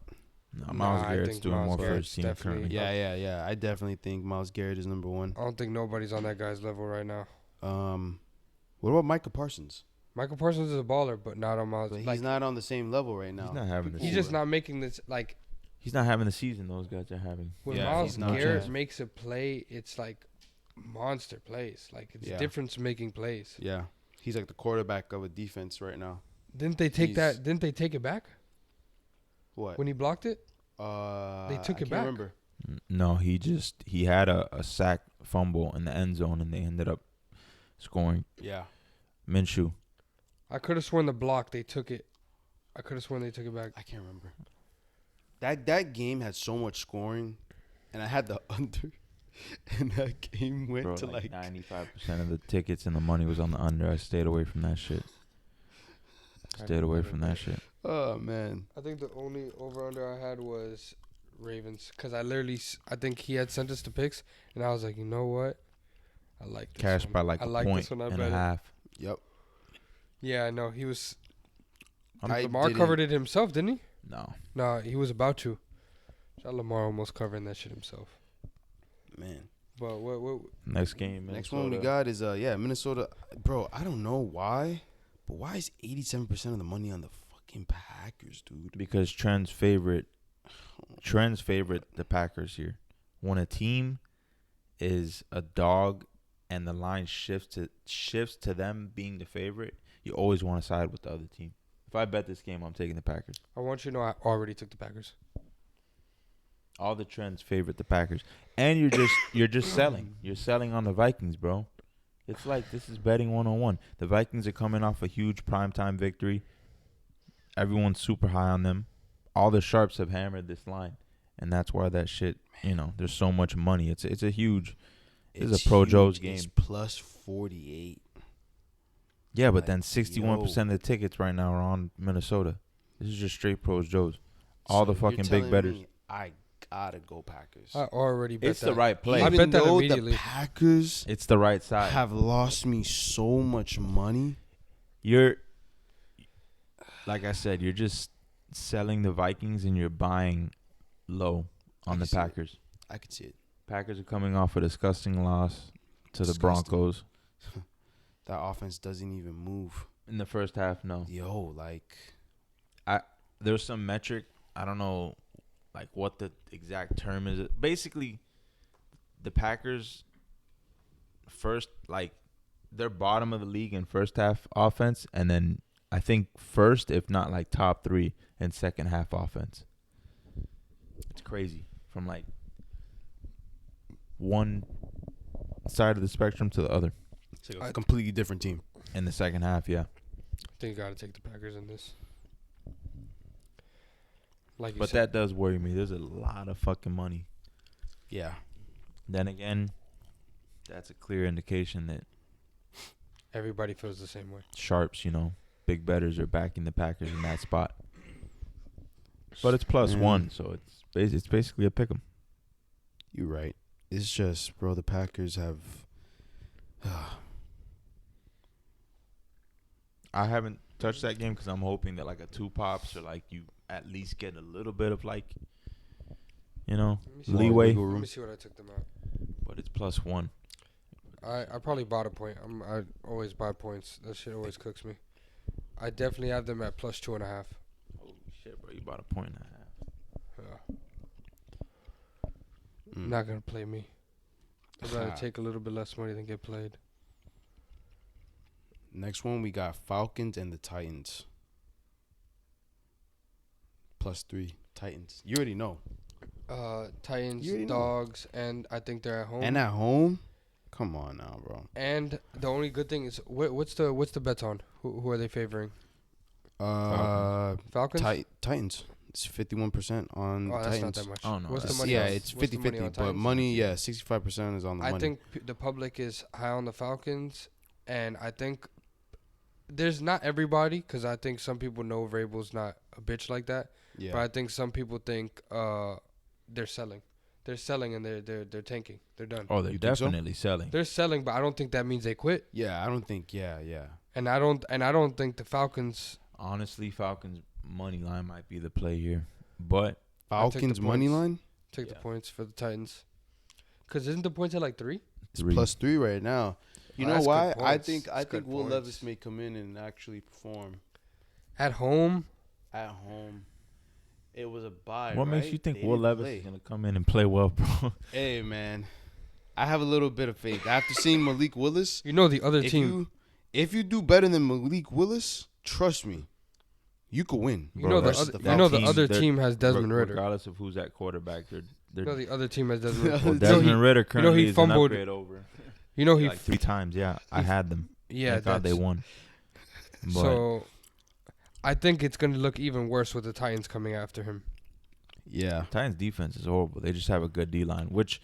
Speaker 3: No, Myles Garrett's doing
Speaker 2: Myles
Speaker 3: more for
Speaker 2: Garrett's
Speaker 3: his team
Speaker 2: definitely-
Speaker 3: currently.
Speaker 1: Yeah. I definitely think Myles Garrett is number 1.
Speaker 2: I don't think nobody's on that guy's level right now.
Speaker 1: What about Micah Parsons?
Speaker 2: Michael Parsons is a baller, but not on Miles.
Speaker 1: But he's
Speaker 2: Like,
Speaker 1: not on the same level right now.
Speaker 3: He's not having the
Speaker 2: he's
Speaker 3: season.
Speaker 2: just not making this. Like,
Speaker 3: He's not having the season those guys are having.
Speaker 2: when
Speaker 1: Yeah,
Speaker 2: Myles
Speaker 1: he's not.
Speaker 2: Garrett
Speaker 1: Yeah.
Speaker 2: makes a play, it's like monster plays. Like, it's
Speaker 1: Yeah.
Speaker 2: difference making plays.
Speaker 1: Yeah. He's like the quarterback of a defense right now.
Speaker 2: Didn't they take
Speaker 1: He's-
Speaker 2: that? Didn't they take it back
Speaker 1: What?
Speaker 2: when he blocked it?
Speaker 1: They
Speaker 2: took it
Speaker 1: I can't
Speaker 2: back.
Speaker 1: remember.
Speaker 3: No, he had a sack fumble in the end zone, and they ended up scoring.
Speaker 1: Yeah.
Speaker 3: Minshew.
Speaker 2: I could have sworn the block they took it. I could have sworn they took it back.
Speaker 1: I can't remember. That game had so much scoring, and I had the under, and that game went
Speaker 3: Bro,
Speaker 1: to like
Speaker 3: 95% of the tickets and the money was on the under. I stayed away from that shit. Stayed away from that shit.
Speaker 1: Oh man.
Speaker 2: I think the only over under I had was Ravens because I think he had sent us the picks, and I was like, you know what? I like this
Speaker 3: Cash
Speaker 2: one.
Speaker 3: by like
Speaker 2: I
Speaker 3: a
Speaker 2: like
Speaker 3: point
Speaker 2: this one. I
Speaker 3: and
Speaker 2: bet
Speaker 3: a
Speaker 2: it.
Speaker 3: half.
Speaker 1: Yep.
Speaker 2: Yeah, I know. He was.
Speaker 1: I
Speaker 2: Lamar
Speaker 1: didn't-
Speaker 2: covered it himself, didn't he?
Speaker 3: No.
Speaker 2: No, he was about to. Shot Lamar almost covering that shit himself.
Speaker 1: Man.
Speaker 2: But what
Speaker 3: Next game.
Speaker 1: Next one we got is Minnesota. Bro, I don't know why, but why is 87% of the money on the fucking Packers, dude?
Speaker 3: Because Trent's favorite the Packers here. When a team is a dog and the line shifts to them being the favorite, you always want to side with the other team. If I bet this game, I'm taking the Packers.
Speaker 2: I want you to know, I already took the Packers.
Speaker 3: All the trends favorite the Packers, and you're just selling. You're selling on the Vikings, bro. It's like this is betting 101. The Vikings are coming off a huge primetime victory. Everyone's super high on them. All the sharps have hammered this line, and that's why that shit. There's so much money. It's a huge. This is a Pro Joe's game.
Speaker 1: It's plus 48.
Speaker 3: Yeah, but
Speaker 1: Like,
Speaker 3: then 61% of the tickets right now are on Minnesota. This is just straight Pro Joe's. All the
Speaker 1: So
Speaker 3: fucking
Speaker 1: you're
Speaker 3: big
Speaker 1: telling
Speaker 3: bettors.
Speaker 1: me I gotta go Packers.
Speaker 2: I already bet
Speaker 3: It's
Speaker 2: that.
Speaker 3: the right play.
Speaker 2: I
Speaker 1: Even
Speaker 2: bet that
Speaker 1: though
Speaker 2: immediately.
Speaker 1: the Packers
Speaker 3: It's the right side.
Speaker 1: have lost me so much money.
Speaker 3: You're, like I said, you're just selling the Vikings and you're buying low on the
Speaker 1: I see it.
Speaker 3: Packers.
Speaker 1: I could see it.
Speaker 3: Packers are coming off a disgusting loss to the
Speaker 1: Disgusting.
Speaker 3: Broncos
Speaker 1: That offense doesn't even move.
Speaker 3: in the first half. No,
Speaker 1: Yo, like
Speaker 3: there's some metric. I don't know, like what the exact term is. Basically, the Packers first, like they're bottom of the league in first half offense, and then I think first, if not like top 3 in second half offense. It's crazy from like one side of the spectrum to the other
Speaker 1: it's like a completely different team.
Speaker 3: in the second half. Yeah,
Speaker 2: I think you got to take the Packers in this. Like you
Speaker 3: but
Speaker 2: said,
Speaker 3: that does worry me. There's a lot of fucking money.
Speaker 1: Yeah.
Speaker 3: Then again, that's a clear indication that
Speaker 2: everybody feels the same way.
Speaker 3: sharps, big bettors are backing the Packers in that spot. But it's plus
Speaker 1: Man.
Speaker 3: 1, so it's basically a pick 'em.
Speaker 1: You're right. It's just, bro, the Packers have.
Speaker 3: I haven't touched that game because I'm hoping that like a 2 pops or like you at least get a little bit of like,
Speaker 2: Let me see
Speaker 3: leeway.
Speaker 1: wiggle
Speaker 2: Let
Speaker 1: room.
Speaker 2: me see what I took them at.
Speaker 3: But it's plus 1.
Speaker 2: I probably bought a point. I always buy points. That shit always cooks me. I definitely have them at plus 2.5.
Speaker 3: Holy shit, bro! You bought a point and a half.
Speaker 2: Yeah.
Speaker 1: Mm.
Speaker 2: Not gonna play me. I'd rather
Speaker 1: Ah.
Speaker 2: take a little bit less money than get played.
Speaker 1: Next one, we got Falcons and the Titans. Plus 3. Titans. You already know.
Speaker 2: Titans,
Speaker 1: You already know.
Speaker 2: Dogs, and I think they're at home.
Speaker 1: And at home, Come on now, bro.
Speaker 2: And the only good thing is what's the bets on? Who are they favoring? Falcons.
Speaker 1: Titans. It's 51% on
Speaker 2: Oh,
Speaker 1: the
Speaker 2: that's
Speaker 1: Titans.
Speaker 2: not that much.
Speaker 3: Oh, no,
Speaker 2: What's the
Speaker 3: that's-
Speaker 2: money?
Speaker 1: Yeah,
Speaker 2: on-
Speaker 1: it's
Speaker 2: what's the money
Speaker 1: 50-50,
Speaker 2: on
Speaker 1: but
Speaker 2: Titans?
Speaker 1: money, 65% is on the
Speaker 2: I
Speaker 1: money.
Speaker 2: think the public is high on the Falcons, and I think there's not everybody, because I think some people know Vrabel's not a bitch like that.
Speaker 1: Yeah.
Speaker 2: But I think some people think they're selling. They're selling and they're tanking. They're done.
Speaker 3: Oh, they're
Speaker 1: You think so?
Speaker 3: definitely selling.
Speaker 2: They're selling, but I don't think that means they quit.
Speaker 1: Yeah, I don't think. Yeah.
Speaker 2: And I don't think the Falcons.
Speaker 3: Honestly, Falcons money line might be the play here, but
Speaker 2: I'll take the
Speaker 1: Falcons money
Speaker 2: points.
Speaker 1: line.
Speaker 2: Take the
Speaker 3: Yeah.
Speaker 2: points for the Titans. Because isn't the points at like 3?
Speaker 1: It's
Speaker 3: 3.
Speaker 1: +3 right now. You
Speaker 2: Oh,
Speaker 1: know
Speaker 2: that's good
Speaker 1: why? I
Speaker 2: points.
Speaker 1: think
Speaker 2: That's good
Speaker 1: Will
Speaker 2: points.
Speaker 1: Levis may come in and actually perform
Speaker 2: At home?
Speaker 1: at home. It was a bye.
Speaker 3: What makes
Speaker 1: right?
Speaker 3: you think
Speaker 1: They
Speaker 3: Will
Speaker 1: didn't
Speaker 3: Levis
Speaker 1: play.
Speaker 3: is gonna come in and play well, bro?
Speaker 1: Hey man, I have a little bit of faith after seeing Malik Willis.
Speaker 2: You know the other
Speaker 1: If
Speaker 2: team.
Speaker 1: if you do better than Malik Willis, trust me, you could win.
Speaker 2: You know the
Speaker 1: versus
Speaker 2: other.
Speaker 1: the
Speaker 2: You know the
Speaker 1: Falcons.
Speaker 2: other
Speaker 3: they're-
Speaker 2: team has Desmond Ritter.
Speaker 3: Regardless of who's at quarterback,
Speaker 2: You
Speaker 3: they're
Speaker 2: know the other team has Desmond Ritter.
Speaker 3: well,
Speaker 1: You know,
Speaker 3: Desmond Ritter
Speaker 2: he
Speaker 3: currently is
Speaker 2: fumbled-
Speaker 3: an upgrade over.
Speaker 2: You know he.
Speaker 3: Like 3 times, yeah. I had them.
Speaker 2: Yeah,
Speaker 3: Thank God they
Speaker 2: that's,
Speaker 3: won. But
Speaker 2: so. I think it's going to look even worse with the Titans coming after him,
Speaker 1: Yeah.
Speaker 3: Titans defense is horrible. They just have a good D line, which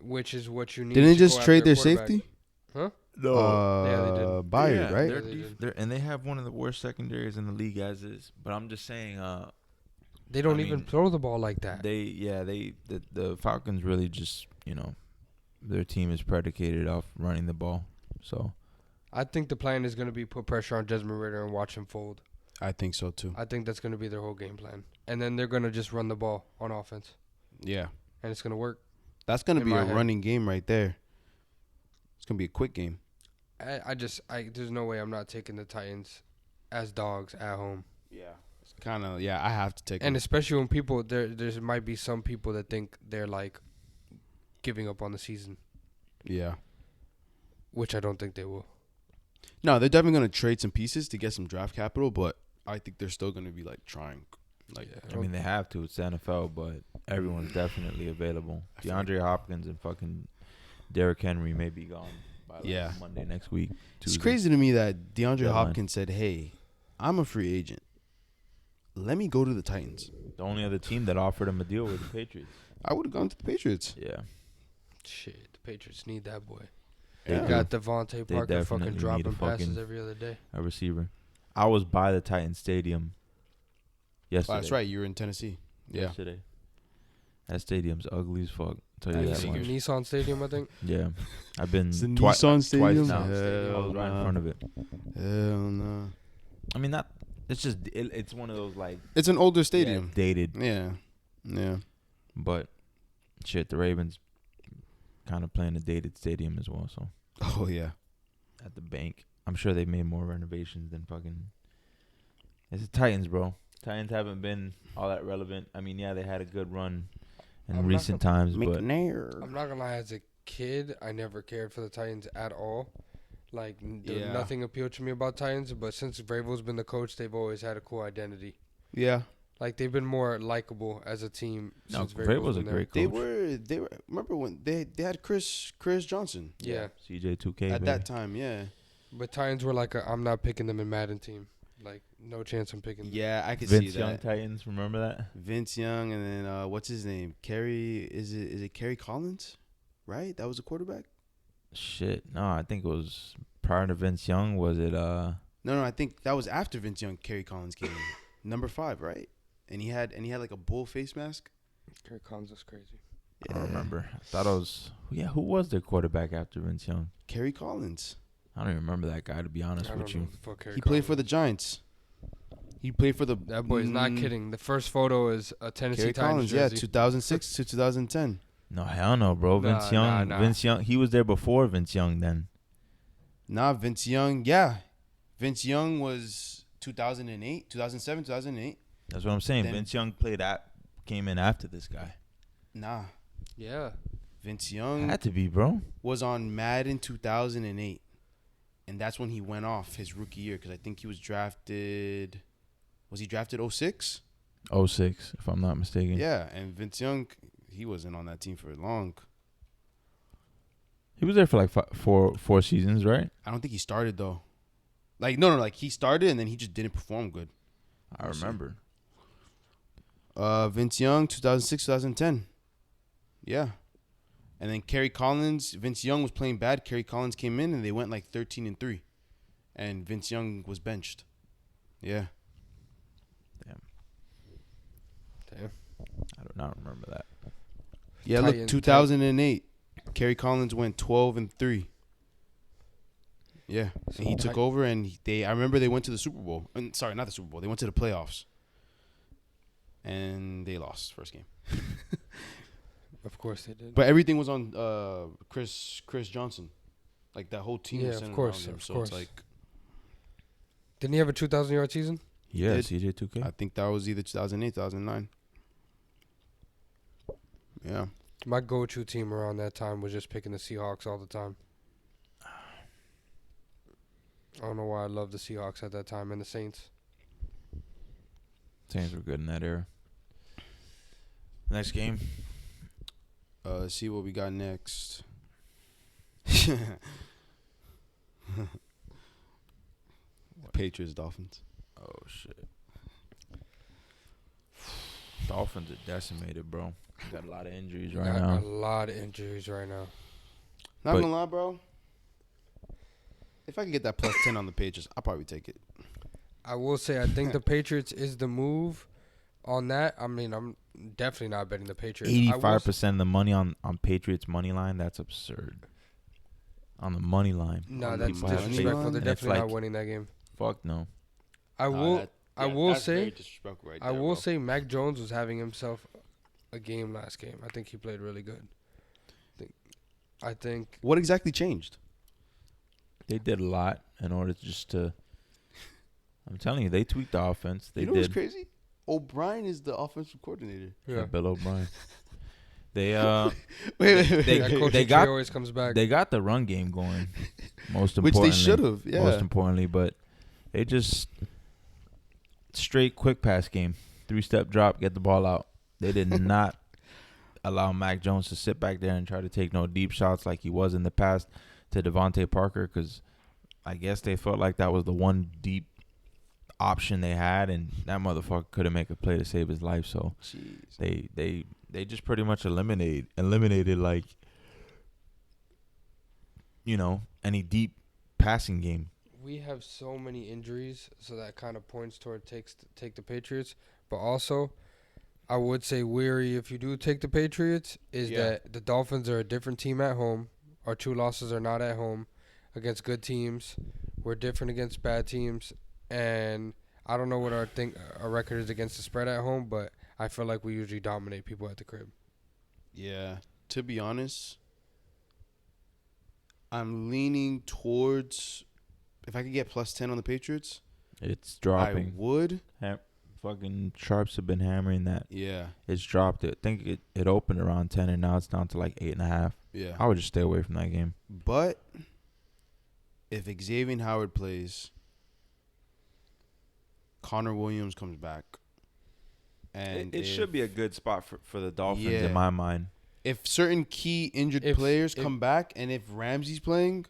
Speaker 2: which is what you need.
Speaker 1: Didn't they
Speaker 2: to
Speaker 1: just
Speaker 2: go after
Speaker 1: trade
Speaker 2: a
Speaker 1: their
Speaker 2: quarterback.
Speaker 1: safety?
Speaker 2: Huh?
Speaker 3: no.
Speaker 2: Yeah, they did.
Speaker 1: Byard,
Speaker 3: Yeah,
Speaker 1: right?
Speaker 3: they're
Speaker 2: Yeah, they did.
Speaker 3: and they have one of the worst secondaries in the league as is. But I'm just saying,
Speaker 2: They don't
Speaker 3: I
Speaker 2: even
Speaker 3: mean,
Speaker 2: throw the ball like that.
Speaker 3: the Falcons really just their team is predicated off running the ball. So
Speaker 2: I think the plan is going to be put pressure on Desmond Ritter and watch him fold.
Speaker 1: I think so too.
Speaker 2: I think that's going to be their whole game plan. And then they're going to just run the ball on offense.
Speaker 1: Yeah.
Speaker 2: And it's going to work.
Speaker 1: That's gonna
Speaker 2: In
Speaker 1: be
Speaker 2: my
Speaker 1: a
Speaker 2: head.
Speaker 1: running game right there. It's gonna be a quick game.
Speaker 2: There's no way I'm not taking the Titans as dogs at home.
Speaker 1: Yeah. It's kind of I have to take.
Speaker 2: And
Speaker 1: them.
Speaker 2: especially when people, there might be some people that think they're like giving up on the season,
Speaker 1: Yeah.
Speaker 2: which I don't think they will.
Speaker 1: No, they're definitely gonna trade some pieces to get some draft capital, but I think they're still gonna be like trying. Like,
Speaker 2: Yeah.
Speaker 3: I mean, they have to. It's the NFL, but everyone's definitely available.
Speaker 1: I feel
Speaker 3: DeAndre Hopkins and fucking Derrick Henry may be gone by
Speaker 1: Yeah.
Speaker 3: Monday next week.
Speaker 1: It's
Speaker 3: Tuesday.
Speaker 1: crazy to me that DeAndre
Speaker 3: Deadline.
Speaker 1: Hopkins said, "Hey, I'm a free agent. Let me go to the Titans."
Speaker 3: The only other team that offered him a deal was the Patriots.
Speaker 1: I would have gone to the Patriots.
Speaker 3: Yeah.
Speaker 2: Shit, the Patriots need that boy.
Speaker 3: They
Speaker 2: They
Speaker 1: Yeah.
Speaker 2: got Devontae
Speaker 3: They
Speaker 2: Parker
Speaker 3: definitely
Speaker 2: fucking
Speaker 3: need a
Speaker 2: dropping passes
Speaker 3: fucking-
Speaker 2: every other day.
Speaker 3: A receiver. I was by the Titans Stadium yesterday.
Speaker 1: Oh, that's right. You were in Tennessee. Yeah.
Speaker 3: Yesterday. That stadium's ugly as fuck. Tell you
Speaker 1: I
Speaker 3: that
Speaker 1: see.
Speaker 3: much.
Speaker 2: Nissan Stadium, I think.
Speaker 3: Yeah. I've been
Speaker 1: It's the
Speaker 3: twice
Speaker 1: Nissan Stadium?
Speaker 3: now.
Speaker 1: Hell
Speaker 3: I was right in
Speaker 1: nah.
Speaker 3: front of it.
Speaker 1: Hell no.
Speaker 3: I mean, not. It's just. It's one of those like
Speaker 1: It's an older stadium.
Speaker 3: dated.
Speaker 1: Yeah. Yeah.
Speaker 3: But shit, the Ravens kind of playing a dated stadium as well. So
Speaker 1: Oh yeah.
Speaker 3: at the bank, I'm sure they made more renovations than fucking. It's the Titans, bro. Titans haven't been all that relevant. I mean, yeah, they had a good run in
Speaker 2: I'm not
Speaker 3: recent times, but
Speaker 1: McNair.
Speaker 2: I'm not gonna lie. As a kid, I never cared for the Titans at all. Like,
Speaker 1: Yeah.
Speaker 2: nothing appealed to me about Titans. But since Vrabel's been the coach, they've always had a cool identity.
Speaker 1: Yeah.
Speaker 2: Like, they've been more likable as a team.
Speaker 3: no,
Speaker 2: Since
Speaker 3: Vrabel's a
Speaker 2: been there.
Speaker 3: great
Speaker 1: They
Speaker 3: coach.
Speaker 1: were. Remember when they had Chris Johnson
Speaker 2: Yeah.
Speaker 3: CJ2K
Speaker 1: at
Speaker 3: baby.
Speaker 1: that time? Yeah.
Speaker 2: But Titans were like, I'm not picking them in Madden team. Like, no chance I'm picking them.
Speaker 1: Yeah, I could
Speaker 3: Vince
Speaker 1: see
Speaker 3: Young
Speaker 1: that.
Speaker 3: Titans, remember that?
Speaker 1: Vince Young, and then what's his name? Kerry. Is it Kerry Collins? Right. That was a quarterback.
Speaker 3: Shit, no, I think it was prior to Vince Young. Was it?
Speaker 1: No, I think that was after Vince Young. Kerry Collins came in. Number 5, right? And he had like a bull face mask.
Speaker 2: Kirk Collins is crazy.
Speaker 3: I don't remember. I thought it was. Yeah, who was their quarterback after Vince Young?
Speaker 1: Kerry Collins.
Speaker 3: I don't even remember that guy, to be honest
Speaker 2: I
Speaker 3: with
Speaker 2: don't know
Speaker 3: you.
Speaker 2: who the fuck Kirk
Speaker 1: He played
Speaker 2: Collins
Speaker 1: for the Giants. He played for the.
Speaker 2: That boy is not kidding. The first photo is a Tennessee
Speaker 1: Kerry
Speaker 2: Titans
Speaker 1: Collins, yeah,
Speaker 2: jersey.
Speaker 1: 2006 to 2010.
Speaker 3: No, hell no, bro.
Speaker 2: Nah,
Speaker 3: Vince Young.
Speaker 2: nah.
Speaker 3: Vince Young. He was there before Vince Young. Then
Speaker 1: Nah, Vince Young, yeah. Vince Young was 2008, 2007, 2008.
Speaker 3: that's what I'm saying.
Speaker 1: Then-
Speaker 3: Vince Young came in after this guy.
Speaker 1: Nah,
Speaker 2: Yeah.
Speaker 1: Vince Young
Speaker 3: Had to be, bro.
Speaker 1: was on Madden 2008. And that's when he went off his rookie year because I think he was drafted. Was he drafted 06?
Speaker 3: 06, if I'm not mistaken.
Speaker 1: Yeah, and Vince Young, he wasn't on that team for long.
Speaker 3: He was there for like four seasons, right?
Speaker 1: I don't think he started though. Like no, like he started and then he just didn't perform good.
Speaker 3: I remember.
Speaker 1: Vince Young, 2006, 2010. Yeah. And then Kerry Collins, Vince Young was playing bad. Kerry Collins came in and they went like 13-3. And Vince Young was benched. Yeah.
Speaker 2: Damn.
Speaker 3: I do not remember that.
Speaker 1: Yeah, look, 2008. Kerry Collins went 12-3. Yeah. And he took over and I remember they went to the Super Bowl. Sorry, not the Super Bowl. They went to the playoffs. And they lost first game.
Speaker 2: Of course they did.
Speaker 1: But everything was on Chris Johnson. Like that whole team was centered around him. So it's like,
Speaker 2: didn't he have a 2,000-yard season?
Speaker 3: Yes, he did 2K.
Speaker 1: I think that was either 2008, 2009. Yeah.
Speaker 2: My go-to team around that time was just picking the Seahawks all the time. I don't know why I loved the Seahawks at that time and the Saints.
Speaker 3: Saints were good in that era. Next game.
Speaker 1: Let's see what we got next. Patriots, Dolphins.
Speaker 3: Oh, shit. Dolphins are decimated, bro. Got a lot of injuries right now.
Speaker 2: A lot of injuries right now.
Speaker 1: Not gonna lie, bro. If I could get that plus 10 on the Patriots, I'll probably take it.
Speaker 2: I will say I think the Patriots is the move on that. I mean, I'm definitely not betting the Patriots.
Speaker 3: 85% of the money on Patriots money line. That's absurd. On the money line.
Speaker 2: No, that's disrespectful. They're definitely not winning that game.
Speaker 3: Fuck no.
Speaker 2: I will say
Speaker 1: right
Speaker 2: I will say Mac Jones was having himself a game last game. I think he played really good. I think
Speaker 1: what exactly changed?
Speaker 3: They did a lot in order to. I'm telling you, they tweaked the offense. They
Speaker 1: what's crazy? O'Brien is the offensive coordinator.
Speaker 3: Yeah, Bill O'Brien. They
Speaker 2: they got always comes back.
Speaker 3: They got the run game going. Most importantly,
Speaker 1: which they should have. Yeah.
Speaker 3: Most importantly, but they just straight quick pass game, 3-step drop, get the ball out. They did not allow Mac Jones to sit back there and try to take no deep shots like he was in the past to Devontae Parker, because I guess they felt like that was the one deep option they had, and that motherfucker couldn't make a play to save his life. So
Speaker 1: jeez.
Speaker 3: they just pretty much eliminated like, any deep passing game.
Speaker 2: We have so many injuries, so that kind of points toward take the Patriots. But also, I would say weary if you do take the Patriots is that the Dolphins are a different team at home. Our 2 losses are not at home against good teams. We're different against bad teams, and I don't know what our record is against the spread at home, but I feel like we usually dominate people at the crib.
Speaker 1: Yeah, to be honest, I'm leaning towards if I could get plus 10 on the Patriots.
Speaker 3: It's dropping.
Speaker 1: I would.
Speaker 3: Fucking Sharps have been hammering that.
Speaker 1: Yeah.
Speaker 3: It's dropped. I think it opened around 10, and now it's down to like 8.5.
Speaker 1: Yeah.
Speaker 3: I would just stay away from that game.
Speaker 1: But if Xavier Howard plays, Connor Williams comes back. And
Speaker 3: it should be a good spot for the Dolphins in my mind.
Speaker 1: If certain key injured players come back, and if Ramsey's playing,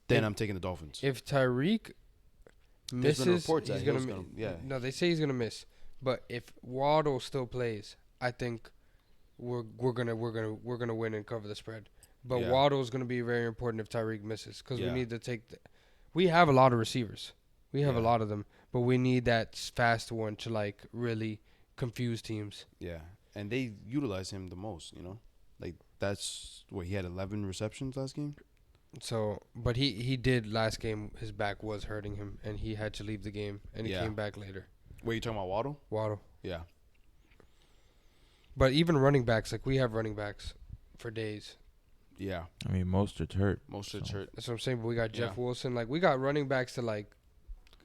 Speaker 1: then I'm taking the Dolphins.
Speaker 2: If Tyreek misses, he's gonna No, they say he's gonna miss. But if Waddle still plays, I think we're gonna win and cover the spread. But Waddle's gonna be very important if Tyreek misses, because we need to take. We have a lot of receivers. We have a lot of them, but we need that fast one to like really confuse teams.
Speaker 1: Yeah, and they utilize him the most. Like that's what he had 11 receptions last game.
Speaker 2: So, but he did last game. His back was hurting him, and he had to leave the game, and he came back later.
Speaker 1: Wait, you talking about Waddle?
Speaker 2: Waddle.
Speaker 1: Yeah.
Speaker 2: But even running backs, like we have running backs for days.
Speaker 1: Yeah.
Speaker 3: I mean, Mostert's hurt.
Speaker 1: Mostert's hurt.
Speaker 2: That's what I'm saying. But we got Jeff Wilson. Like we got running backs that like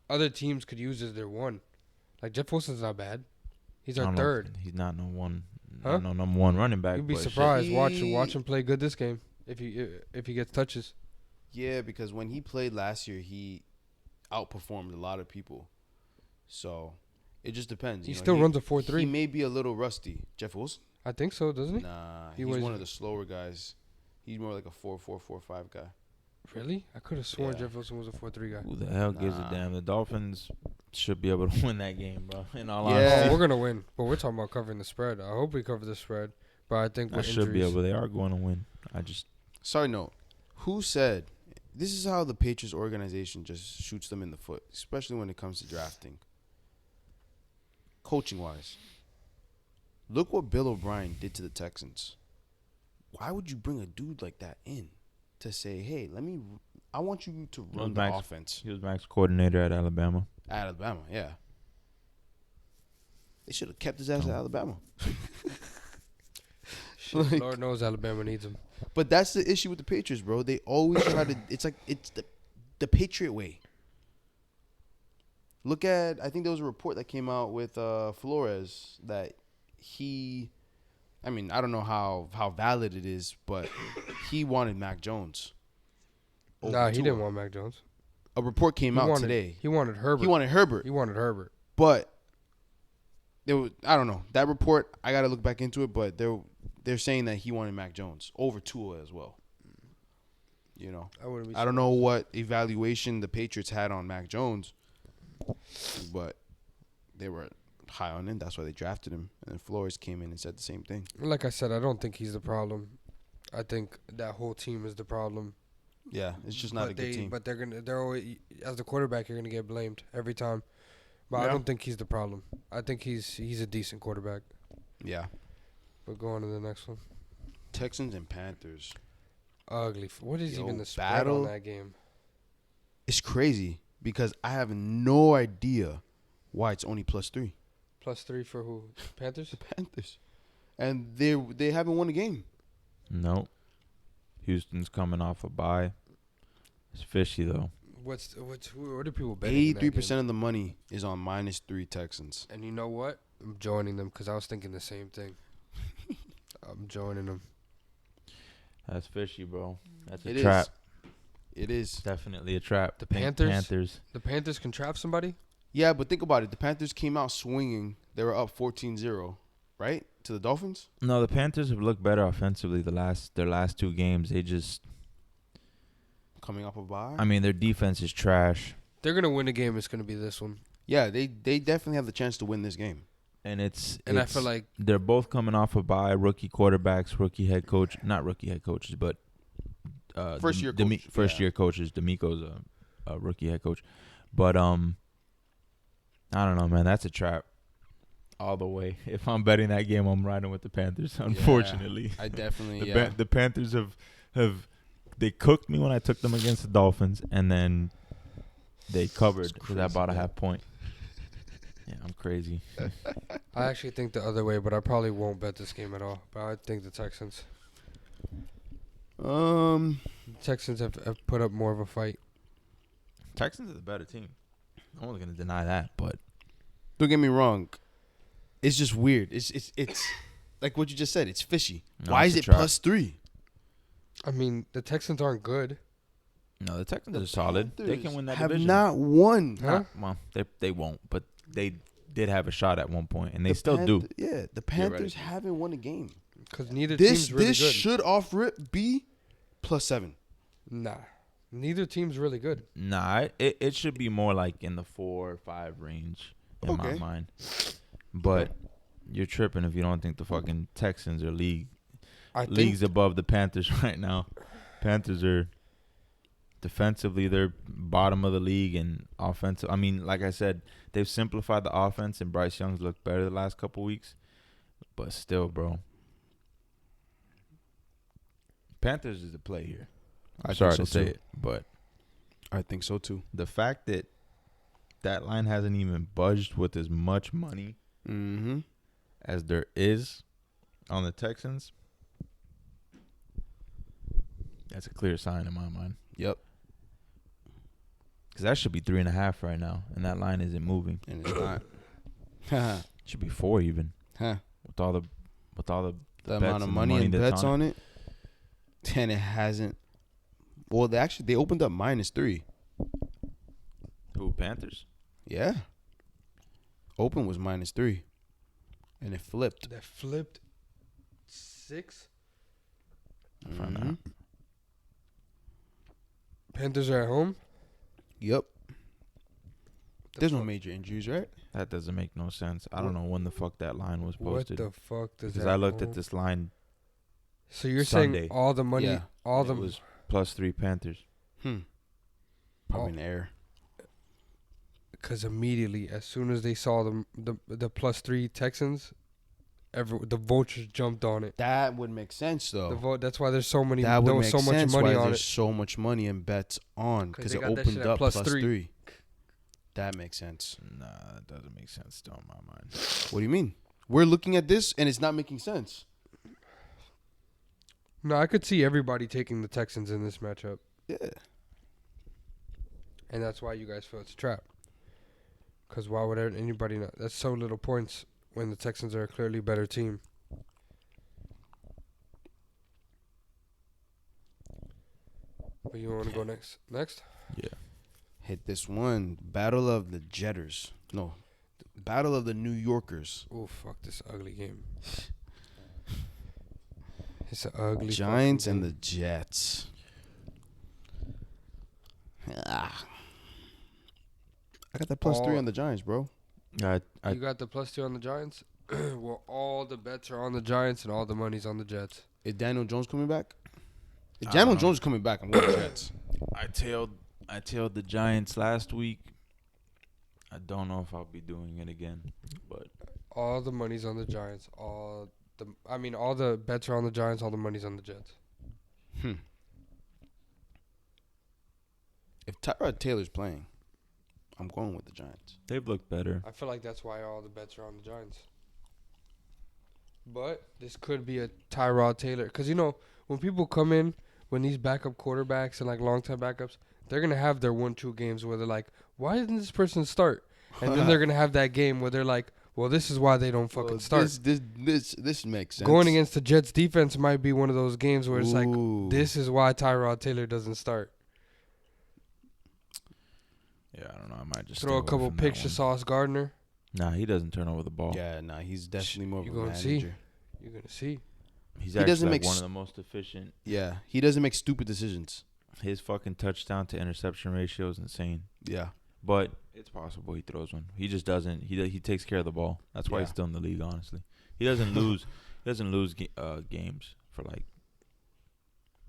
Speaker 2: other teams could use as their one. Like Jeff Wilson's not bad. He's our third.
Speaker 3: He's not no one. Huh? No number one running back.
Speaker 2: You'd be surprised. Watch him play good this game if he gets touches.
Speaker 1: Yeah, because when he played last year, he outperformed a lot of people. So it just depends.
Speaker 2: He still runs a 4.3.
Speaker 1: He may be a little rusty. Jeff Wilson?
Speaker 2: I think so, doesn't he?
Speaker 1: Nah, he's one of the slower guys. He's more like a 4-4-4-5 guy.
Speaker 2: Really? I could have sworn
Speaker 1: Yeah.
Speaker 2: Jeff Wilson was a 4-3 guy.
Speaker 3: Who the hell gives a
Speaker 1: Nah.
Speaker 3: damn? The Dolphins should be able to win that game, bro. In all
Speaker 1: Yeah.
Speaker 3: honesty,
Speaker 2: Oh, we're gonna win, but we're talking about covering the spread. I hope we cover the spread, but I think
Speaker 3: I
Speaker 2: with
Speaker 3: should be
Speaker 2: injuries,
Speaker 3: able. They are going to win. I just
Speaker 1: Sorry, note. Who said this is how the Patriots organization just shoots them in the foot, especially when it comes to drafting? Coaching wise. Look what Bill O'Brien did to the Texans. Why would you bring a dude like that in to say, hey, I want you to run the offense?
Speaker 3: He was Max coordinator at Alabama.
Speaker 1: At Alabama, yeah. They should have kept his ass at Alabama.
Speaker 2: shit,
Speaker 1: like-
Speaker 2: Lord knows Alabama needs him.
Speaker 1: But that's the issue with the Patriots, bro. They always try to. It's like it's the Patriot way. Look at. I think there was a report that came out with Flores that he. I mean, I don't know how valid it is, but he wanted Mac Jones. over
Speaker 2: Nah, he
Speaker 1: Tua.
Speaker 2: didn't want Mac Jones.
Speaker 1: A report came out
Speaker 2: wanted,
Speaker 1: today.
Speaker 2: He wanted Herbert.
Speaker 1: He wanted Herbert,
Speaker 2: He wanted Herbert.
Speaker 1: but there was, I don't know, that report. I got to look back into it, but they're saying that he wanted Mac Jones over Tua as well. You know,
Speaker 2: I wouldn't be.
Speaker 1: I don't know what evaluation the Patriots had on Mac Jones, but they were high on him. That's why they drafted him. And then Flores came in and said the same thing.
Speaker 2: Like I said, I don't think he's the problem. I think that whole team is the problem.
Speaker 1: Yeah, it's just not a good team.
Speaker 2: But they're always, as the quarterback, you're gonna get blamed every time. But I
Speaker 1: Yeah.
Speaker 2: don't think he's the problem. I think he's a decent quarterback.
Speaker 1: Yeah.
Speaker 2: But go on to the next one.
Speaker 1: Texans and Panthers.
Speaker 2: Ugly. What is
Speaker 1: Yo,
Speaker 2: even the spread
Speaker 1: battle.
Speaker 2: on that game?
Speaker 1: It's crazy because I have no idea why it's only +3.
Speaker 2: +3 for who? Panthers?
Speaker 1: The Panthers. And they haven't won a game.
Speaker 3: Nope. Houston's coming off a bye. It's fishy though.
Speaker 2: What are people betting? in that
Speaker 1: 83%
Speaker 2: game?
Speaker 1: of the money is on -3 Texans.
Speaker 2: And you know what? I'm joining them because I was thinking the same thing. I'm joining them.
Speaker 3: That's fishy, bro. That's a
Speaker 1: It is.
Speaker 3: trap.
Speaker 1: It is.
Speaker 3: Definitely a trap.
Speaker 2: The
Speaker 3: Think
Speaker 2: Panthers?
Speaker 3: Panthers.
Speaker 2: The Panthers can trap somebody?
Speaker 1: Yeah, but think about it. The Panthers came out swinging. They were up 14-0, right? To the Dolphins?
Speaker 3: No, the Panthers have looked better offensively their last two games. They just,
Speaker 1: Coming off a bye?
Speaker 3: I mean, their defense is trash,
Speaker 2: They're going to win a game. It's going to be this one.
Speaker 1: Yeah, they definitely have the chance to win this game.
Speaker 3: and it's.
Speaker 2: And I feel like
Speaker 3: they're both coming off a bye. Rookie quarterbacks, rookie head coach. Not rookie head coaches, but
Speaker 1: First-year coach,
Speaker 3: First
Speaker 1: yeah.
Speaker 3: year coaches. D'Amico's a rookie head coach, but I don't know, man. That's a trap. All the way. If I'm betting that game, I'm riding with the Panthers. Unfortunately,
Speaker 1: I definitely,
Speaker 3: the Panthers have they cooked me when I took them against the Dolphins, and then they covered because I
Speaker 1: crazy,
Speaker 3: bought a
Speaker 1: man.
Speaker 3: half point. Yeah, I'm crazy.
Speaker 2: I actually think the other way, but I probably won't bet this game at all. But I think the Texans.
Speaker 1: Um,
Speaker 2: Texans have put up more of a fight.
Speaker 3: Texans are the better team. No one's gonna deny that, but
Speaker 1: don't get me wrong. It's just weird. It's like what you just said. It's fishy.
Speaker 3: No,
Speaker 1: Why
Speaker 3: it's
Speaker 1: is
Speaker 3: a
Speaker 1: it
Speaker 3: trap.
Speaker 1: +3?
Speaker 2: I mean, the Texans aren't good.
Speaker 3: no, the Texans are solid. They can win that
Speaker 1: have
Speaker 3: division.
Speaker 1: not won.
Speaker 2: Huh?
Speaker 3: Well, they won't, but they did have a shot at one point, and they still do.
Speaker 1: Yeah, the Panthers
Speaker 3: Theoretically.
Speaker 1: haven't won a game.
Speaker 2: Because neither
Speaker 1: This
Speaker 2: team's really good.
Speaker 1: should off rip be +7.
Speaker 2: Nah. Neither team's really good.
Speaker 3: Nah, it should be more like in the 4 or 5 range in my
Speaker 1: Okay.
Speaker 3: mind. But you're tripping if you don't think the fucking Texans are
Speaker 2: I
Speaker 3: leagues
Speaker 2: think
Speaker 3: above the Panthers right now. Panthers are defensively they're bottom of the league, and offensive. I mean, like I said, they've simplified the offense, and Bryce Young's looked better the last couple weeks. But still, bro, Panthers is the play here. I'm
Speaker 1: I
Speaker 3: sorry
Speaker 1: think
Speaker 3: to
Speaker 1: so
Speaker 3: say
Speaker 1: too.
Speaker 3: it, but
Speaker 1: I think so too.
Speaker 3: the fact that that line hasn't even budged with as much money
Speaker 1: Mm-hmm.
Speaker 3: as there is on the Texans, that's a clear sign in my mind.
Speaker 1: Yep.
Speaker 3: Because that should be 3.5 right now, and that line isn't moving.
Speaker 1: And it's not. Haha.
Speaker 3: It should be 4 even
Speaker 1: Huh.
Speaker 3: with all the
Speaker 1: The
Speaker 3: bets
Speaker 1: amount of
Speaker 3: and the
Speaker 1: money and
Speaker 3: that's
Speaker 1: bets on it. And it hasn't. Well, they opened up -3.
Speaker 3: Who, Panthers?
Speaker 1: Yeah. Open was -3. And it flipped.
Speaker 2: that flipped 6.
Speaker 3: I'll find out.
Speaker 2: Panthers are at home.
Speaker 1: Yep.
Speaker 2: The
Speaker 1: There's no
Speaker 2: fuck?
Speaker 1: major injuries, right?
Speaker 3: That doesn't make no sense. I don't know when the fuck that line was
Speaker 2: What
Speaker 3: posted.
Speaker 2: the fuck does
Speaker 3: Because
Speaker 2: that?
Speaker 3: I looked
Speaker 2: home?
Speaker 3: at this line.
Speaker 2: So you're
Speaker 3: Sunday.
Speaker 2: saying all the money,
Speaker 1: Yeah.
Speaker 2: all
Speaker 3: It
Speaker 2: the
Speaker 3: was +3 Panthers.
Speaker 1: Probably an error.
Speaker 2: because immediately as soon as they saw the +3 Texans, the vultures jumped on it.
Speaker 1: That would make sense, though.
Speaker 2: That's why there's so many.
Speaker 1: That would
Speaker 2: there was
Speaker 1: make
Speaker 2: so much
Speaker 1: sense
Speaker 2: money
Speaker 1: why
Speaker 2: on
Speaker 1: there's
Speaker 2: it.
Speaker 1: so much money and bets on
Speaker 2: 'Cause
Speaker 1: because
Speaker 2: they
Speaker 1: it
Speaker 2: got that shit
Speaker 1: opened
Speaker 2: at
Speaker 1: up
Speaker 2: plus
Speaker 1: plus
Speaker 2: three.
Speaker 1: three. That makes sense.
Speaker 3: Nah, that doesn't make sense still in my mind.
Speaker 1: What do you mean? We're looking at this and it's not making sense.
Speaker 2: No, I could see everybody taking the Texans in this matchup,
Speaker 1: Yeah.
Speaker 2: and that's why you guys feel it's a trap. Because why would anybody not? That's so little points when the Texans are a clearly better team. But you want to go next? Next?
Speaker 3: Yeah.
Speaker 1: Hit this one. Battle of the Jetters. No. Battle of the New Yorkers.
Speaker 2: Oh, fuck this ugly game. It's an ugly
Speaker 1: Giants
Speaker 2: fucking
Speaker 1: and the
Speaker 2: game.
Speaker 1: Jets. Ah. I got that +3 on the Giants, bro.
Speaker 3: I
Speaker 2: You got the +2 on the Giants? Well, all the bets are on the Giants and all the money's on the Jets.
Speaker 1: Is Daniel Jones coming back? If
Speaker 3: I
Speaker 1: Daniel
Speaker 3: don't know.
Speaker 1: Jones is coming back, I'm going Jets.
Speaker 3: I tailed the Giants last week. I don't know if I'll be doing it again, but
Speaker 2: All the money's on the Giants. All the bets are on the Giants. All the money's on the Jets.
Speaker 1: If Tyrod Taylor's playing, I'm going with the Giants.
Speaker 3: they've looked better.
Speaker 2: I feel like that's why all the bets are on the Giants. But this could be a Tyrod Taylor. Because, when people come in, when these backup quarterbacks and, long-time backups, they're going to have their 1-2 games where they're like, why didn't this person start? And then they're going to have that game where they're like, well, this is why they don't fucking start.
Speaker 1: This makes sense.
Speaker 2: Going against the Jets defense might be one of those games where it's like,
Speaker 1: Ooh.
Speaker 2: this is why Tyrod Taylor doesn't start.
Speaker 3: Yeah, I don't know. I might just
Speaker 2: Throw
Speaker 3: stay
Speaker 2: a
Speaker 3: away
Speaker 2: couple
Speaker 3: from that
Speaker 2: picks to
Speaker 3: one.
Speaker 2: Sauce Gardner.
Speaker 3: Nah, he doesn't turn over the ball.
Speaker 1: Yeah, nah, he's definitely more of
Speaker 2: You
Speaker 1: a
Speaker 2: gonna see.
Speaker 1: manager.
Speaker 2: You're going to see.
Speaker 3: He's
Speaker 1: He
Speaker 3: actually
Speaker 1: doesn't make
Speaker 3: one
Speaker 1: s-
Speaker 3: of the most efficient.
Speaker 1: Yeah, he doesn't make stupid decisions.
Speaker 3: His fucking touchdown to interception ratio is insane.
Speaker 1: Yeah.
Speaker 3: But it's possible he throws one. He just doesn't. He takes care of the ball. That's why he's
Speaker 1: Yeah.
Speaker 3: still in the league. Honestly, he doesn't lose. He doesn't lose games for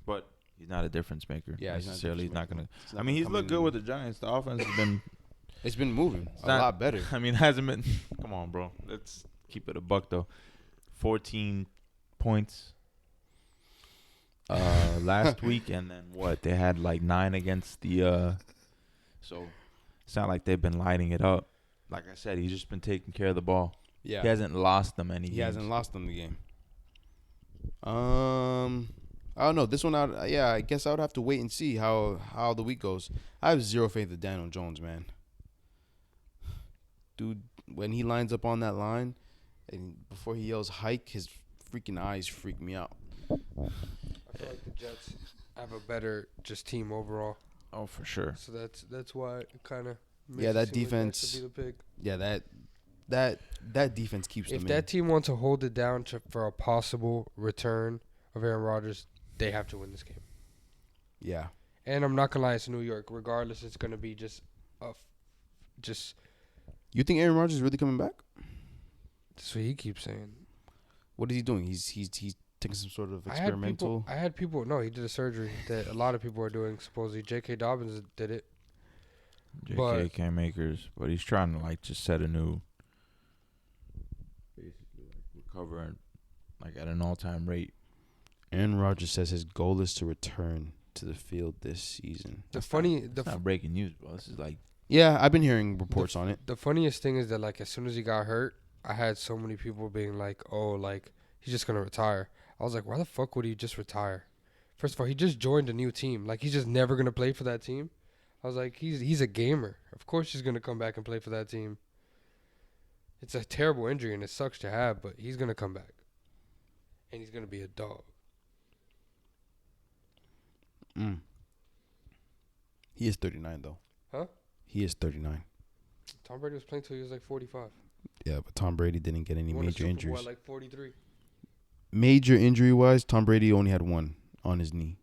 Speaker 3: But he's not a difference maker.
Speaker 1: Yeah, he's not a
Speaker 3: necessarily. He's not
Speaker 1: difference
Speaker 3: gonna. I mean, he's looked good with the Giants. The offense has been.
Speaker 1: It's been moving a
Speaker 3: not-
Speaker 1: lot better.
Speaker 3: I mean, it hasn't been. Come on, bro. Let's keep it a buck though. 14 points last week, and then what? They had 9 against the. So it's not like they've been lighting it up. Like I said, he's just been taking care of the ball.
Speaker 1: Yeah.
Speaker 3: He hasn't lost them any.
Speaker 1: He
Speaker 3: games.
Speaker 1: hasn't lost them the game. I don't know. This one, I guess I would have to wait and see how the week goes. I have zero faith in Daniel Jones, man. Dude, when he lines up on that line, and before he yells hike, his freaking eyes freak me out.
Speaker 2: I feel like the Jets have a better just team overall.
Speaker 3: Oh, for sure.
Speaker 2: So that's why it kind of
Speaker 1: Yeah, that defense-
Speaker 2: should be the pick.
Speaker 1: Yeah, that defense keeps
Speaker 2: If
Speaker 1: them
Speaker 2: that
Speaker 1: in.
Speaker 2: team wants to hold it down for a possible return of Aaron Rodgers, they have to win this game.
Speaker 1: Yeah.
Speaker 2: And I'm not gonna lie, it's New York. Regardless, it's gonna be just
Speaker 1: You think Aaron Rodgers is really coming back?
Speaker 2: that's what he keeps saying.
Speaker 1: What is he doing? He's taking some sort of
Speaker 2: I
Speaker 1: experimental.
Speaker 2: had people. No, he did a surgery that a lot of people are doing. Supposedly, J.K. Dobbins did it.
Speaker 3: JK can't makers, but he's trying to just set a new, basically recover at an all-time rate.
Speaker 1: Aaron Rodgers says his goal is to return to the field this season.
Speaker 3: It's not breaking news, bro. This is
Speaker 1: Yeah, I've been hearing reports on it.
Speaker 2: The funniest thing is that as soon as he got hurt, I had so many people being like, "Oh, he's just gonna retire." I was like, "Why the fuck would he just retire?" First of all, he just joined a new team. He's just never gonna play for that team. I was like, he's a gamer. Of course he's gonna come back and play for that team. It's a terrible injury and it sucks to have, but he's gonna come back, and he's gonna be a dog.
Speaker 1: He is 39 though.
Speaker 2: Huh?
Speaker 1: He is 39.
Speaker 2: Tom Brady was playing till he was 45.
Speaker 1: Yeah, but Tom Brady didn't get any
Speaker 2: He won a
Speaker 1: major
Speaker 2: Super Bowl
Speaker 1: injuries.
Speaker 2: at 43.
Speaker 1: Major injury wise, Tom Brady only had one. on his knee.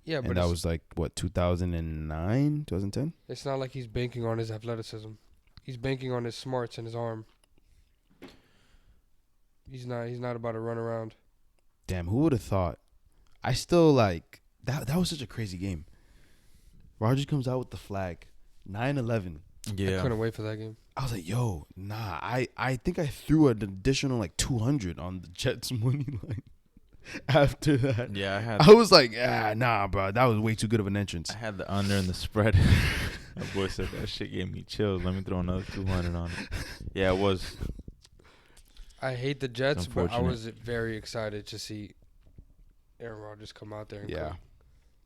Speaker 2: Yeah, but
Speaker 1: And that was like, what, 2009, 2010?
Speaker 2: it's not like he's banking on his athleticism. He's banking on his smarts and his arm. He's not about to run around.
Speaker 1: Damn, who would have thought? I still like that was such a crazy game. Rodgers comes out with the flag. 9-11.
Speaker 2: I
Speaker 3: Yeah.
Speaker 2: couldn't wait for that game.
Speaker 1: I was like, yo, nah. I think I threw an additional like 200 on the Jets money line after that.
Speaker 3: Yeah,
Speaker 1: I was like, nah, bro. That was way too good of an entrance.
Speaker 3: I had the under and the spread. My boy said that shit gave me chills. Let me throw another 200 on it. Yeah, it was.
Speaker 2: I hate the Jets, but I
Speaker 3: unfortunate.
Speaker 2: was very excited to see Aaron Rodgers come out there and
Speaker 1: Yeah.
Speaker 2: cook.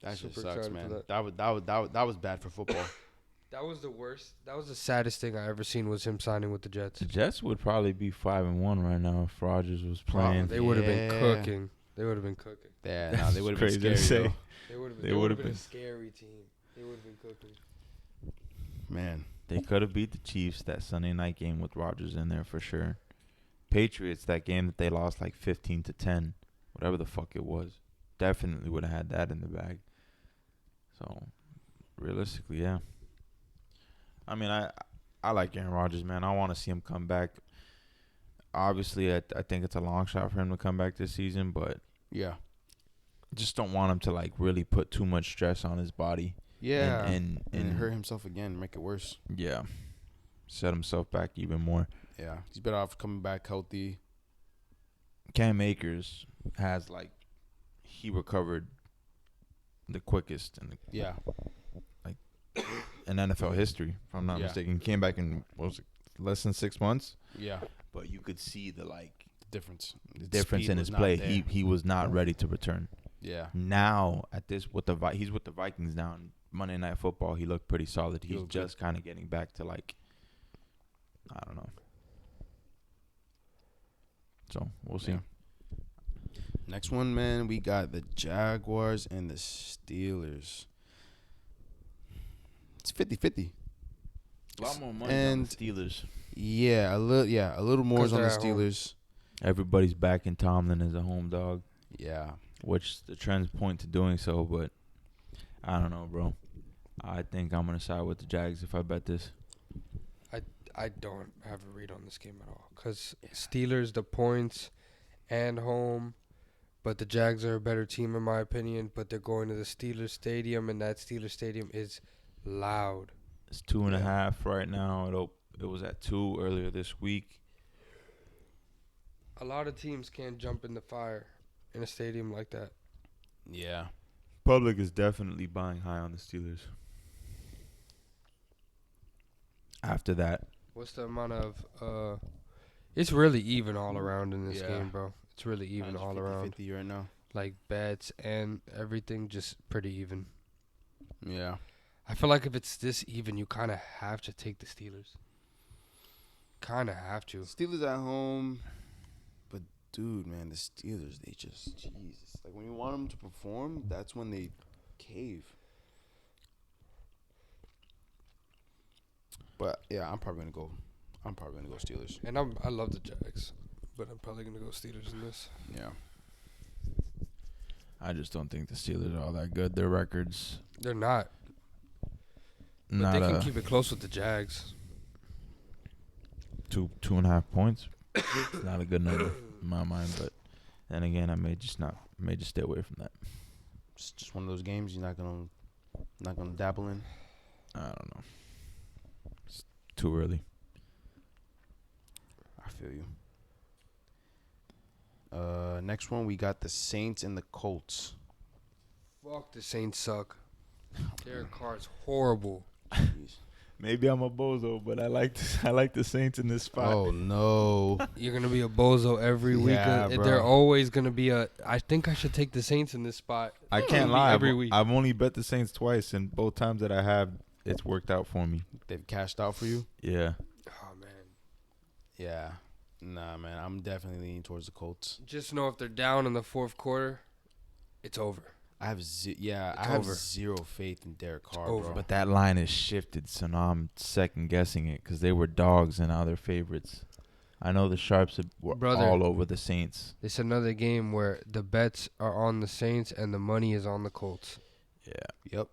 Speaker 1: That shit
Speaker 2: Super
Speaker 1: sucks,
Speaker 2: excited for
Speaker 1: man.
Speaker 2: that.
Speaker 1: That was bad for football.
Speaker 2: That was the worst. That was the saddest thing I ever seen was him signing with the Jets.
Speaker 3: The Jets would probably be 5-1 right now if Rodgers was playing.
Speaker 2: They would have been
Speaker 1: Yeah.
Speaker 2: cooking. They would have been cooking.
Speaker 1: Yeah,
Speaker 3: That's
Speaker 1: they would have been
Speaker 3: crazy to
Speaker 1: scary.
Speaker 3: say.
Speaker 1: Though.
Speaker 2: They would have been a scary team. They would have been cooking.
Speaker 1: Man,
Speaker 3: They could have beat the Chiefs that Sunday night game with Rodgers in there for sure. Patriots, that game that they lost like 15-10, whatever the fuck it was, definitely would have had that in the bag. So, realistically, yeah. I mean, I like Aaron Rodgers, man. I want to see him come back. Obviously, I think it's a long shot for him to come back this season, but
Speaker 1: yeah.
Speaker 3: just don't want him to like really put too much stress on his body.
Speaker 1: Yeah.
Speaker 3: And
Speaker 1: hurt himself again, make it worse.
Speaker 3: Yeah. Set himself back even more.
Speaker 1: Yeah. He's better off coming back healthy.
Speaker 3: Cam Akers has like he recovered the quickest
Speaker 1: Yeah.
Speaker 3: in NFL history, if I'm not
Speaker 1: Yeah.
Speaker 3: mistaken. Came back in what was it, less than 6 months,
Speaker 1: Yeah.
Speaker 3: but you could see the like
Speaker 1: Difference. The
Speaker 3: difference
Speaker 1: speed
Speaker 3: in
Speaker 1: was
Speaker 3: his
Speaker 1: not
Speaker 3: play.
Speaker 1: there.
Speaker 3: He was not ready to return.
Speaker 1: Yeah.
Speaker 3: Now at this he's with the Vikings now. And Monday Night Football, he looked pretty solid. He's
Speaker 1: looked
Speaker 3: just kind of getting back to like I don't know. So we'll see.
Speaker 1: Yeah. Next one, man, we got the Jaguars and the Steelers. It's 50-50.
Speaker 3: A lot more money on
Speaker 1: And
Speaker 3: the Steelers.
Speaker 1: Yeah, a little more
Speaker 2: 'Cause
Speaker 1: on the
Speaker 2: they're at home.
Speaker 1: Steelers.
Speaker 3: Everybody's backing Tomlin as a home dog,
Speaker 1: Yeah.
Speaker 3: which the trends point to doing so, but I don't know, bro. I think I'm going to side with the Jags if I bet this.
Speaker 2: I don't have a read on this game at all. Because Steelers, the points, and home. But the Jags are a better team, in my opinion. But they're going to the Steelers Stadium, and that Steelers Stadium is loud.
Speaker 3: It's 2.5 right now. It was at 2 earlier this week.
Speaker 2: A lot of teams can't jump in the fire in a stadium like that.
Speaker 1: Yeah.
Speaker 3: Public is definitely buying high on the Steelers. After that,
Speaker 2: What's the amount of it's really even all around in this
Speaker 1: Yeah.
Speaker 2: game, bro. It's really even all around.
Speaker 1: 50 right now.
Speaker 2: Like bets and everything just pretty even.
Speaker 1: Yeah.
Speaker 2: I feel like if it's this even, you kind of have to take the Steelers. Kind of have to.
Speaker 1: Steelers at home. But, dude, man, the Steelers, they just, Jesus. Like, when you want them to perform, that's when they cave. But, yeah, I'm probably going to go Steelers.
Speaker 2: And I love the Jags, but I'm probably going to go Steelers in this.
Speaker 1: Yeah.
Speaker 3: I just don't think the Steelers are all that good. Their records,
Speaker 2: They're not. But
Speaker 3: not
Speaker 2: they can keep it close with the Jags.
Speaker 3: 2.5 points. Not a good number in my mind, but then again, I may just stay away from that.
Speaker 1: It's just one of those games you're not gonna dabble in.
Speaker 3: I don't know. It's too early.
Speaker 1: I feel you. Next one, we got the Saints and the Colts.
Speaker 2: Fuck, the Saints suck. Derek Carr's horrible.
Speaker 1: Jeez.
Speaker 3: Maybe I'm a bozo, but I like the Saints in this spot.
Speaker 1: Oh, no.
Speaker 2: You're going to be a bozo every week.
Speaker 1: Yeah, bro.
Speaker 2: They're always going to be I think I should take the Saints in this spot.
Speaker 3: I can't lie.
Speaker 2: Every week.
Speaker 3: I've only bet the Saints twice, and both times that I have, it's worked out for me.
Speaker 1: They've cashed out for you?
Speaker 3: Yeah.
Speaker 2: Oh, man.
Speaker 1: Yeah. Nah, man. I'm definitely leaning towards the Colts.
Speaker 2: Just know if they're down in the fourth quarter, it's over.
Speaker 1: I have
Speaker 2: over.
Speaker 1: zero faith in Derek Carr,
Speaker 2: over.
Speaker 1: bro.
Speaker 3: But that line is shifted, so now I'm second guessing it because they were dogs and now they're favorites. I know the sharps were
Speaker 2: Brother.
Speaker 3: all over the Saints.
Speaker 2: It's another game where the bets are on the Saints and the money is on the Colts.
Speaker 3: Yeah.
Speaker 1: Yep.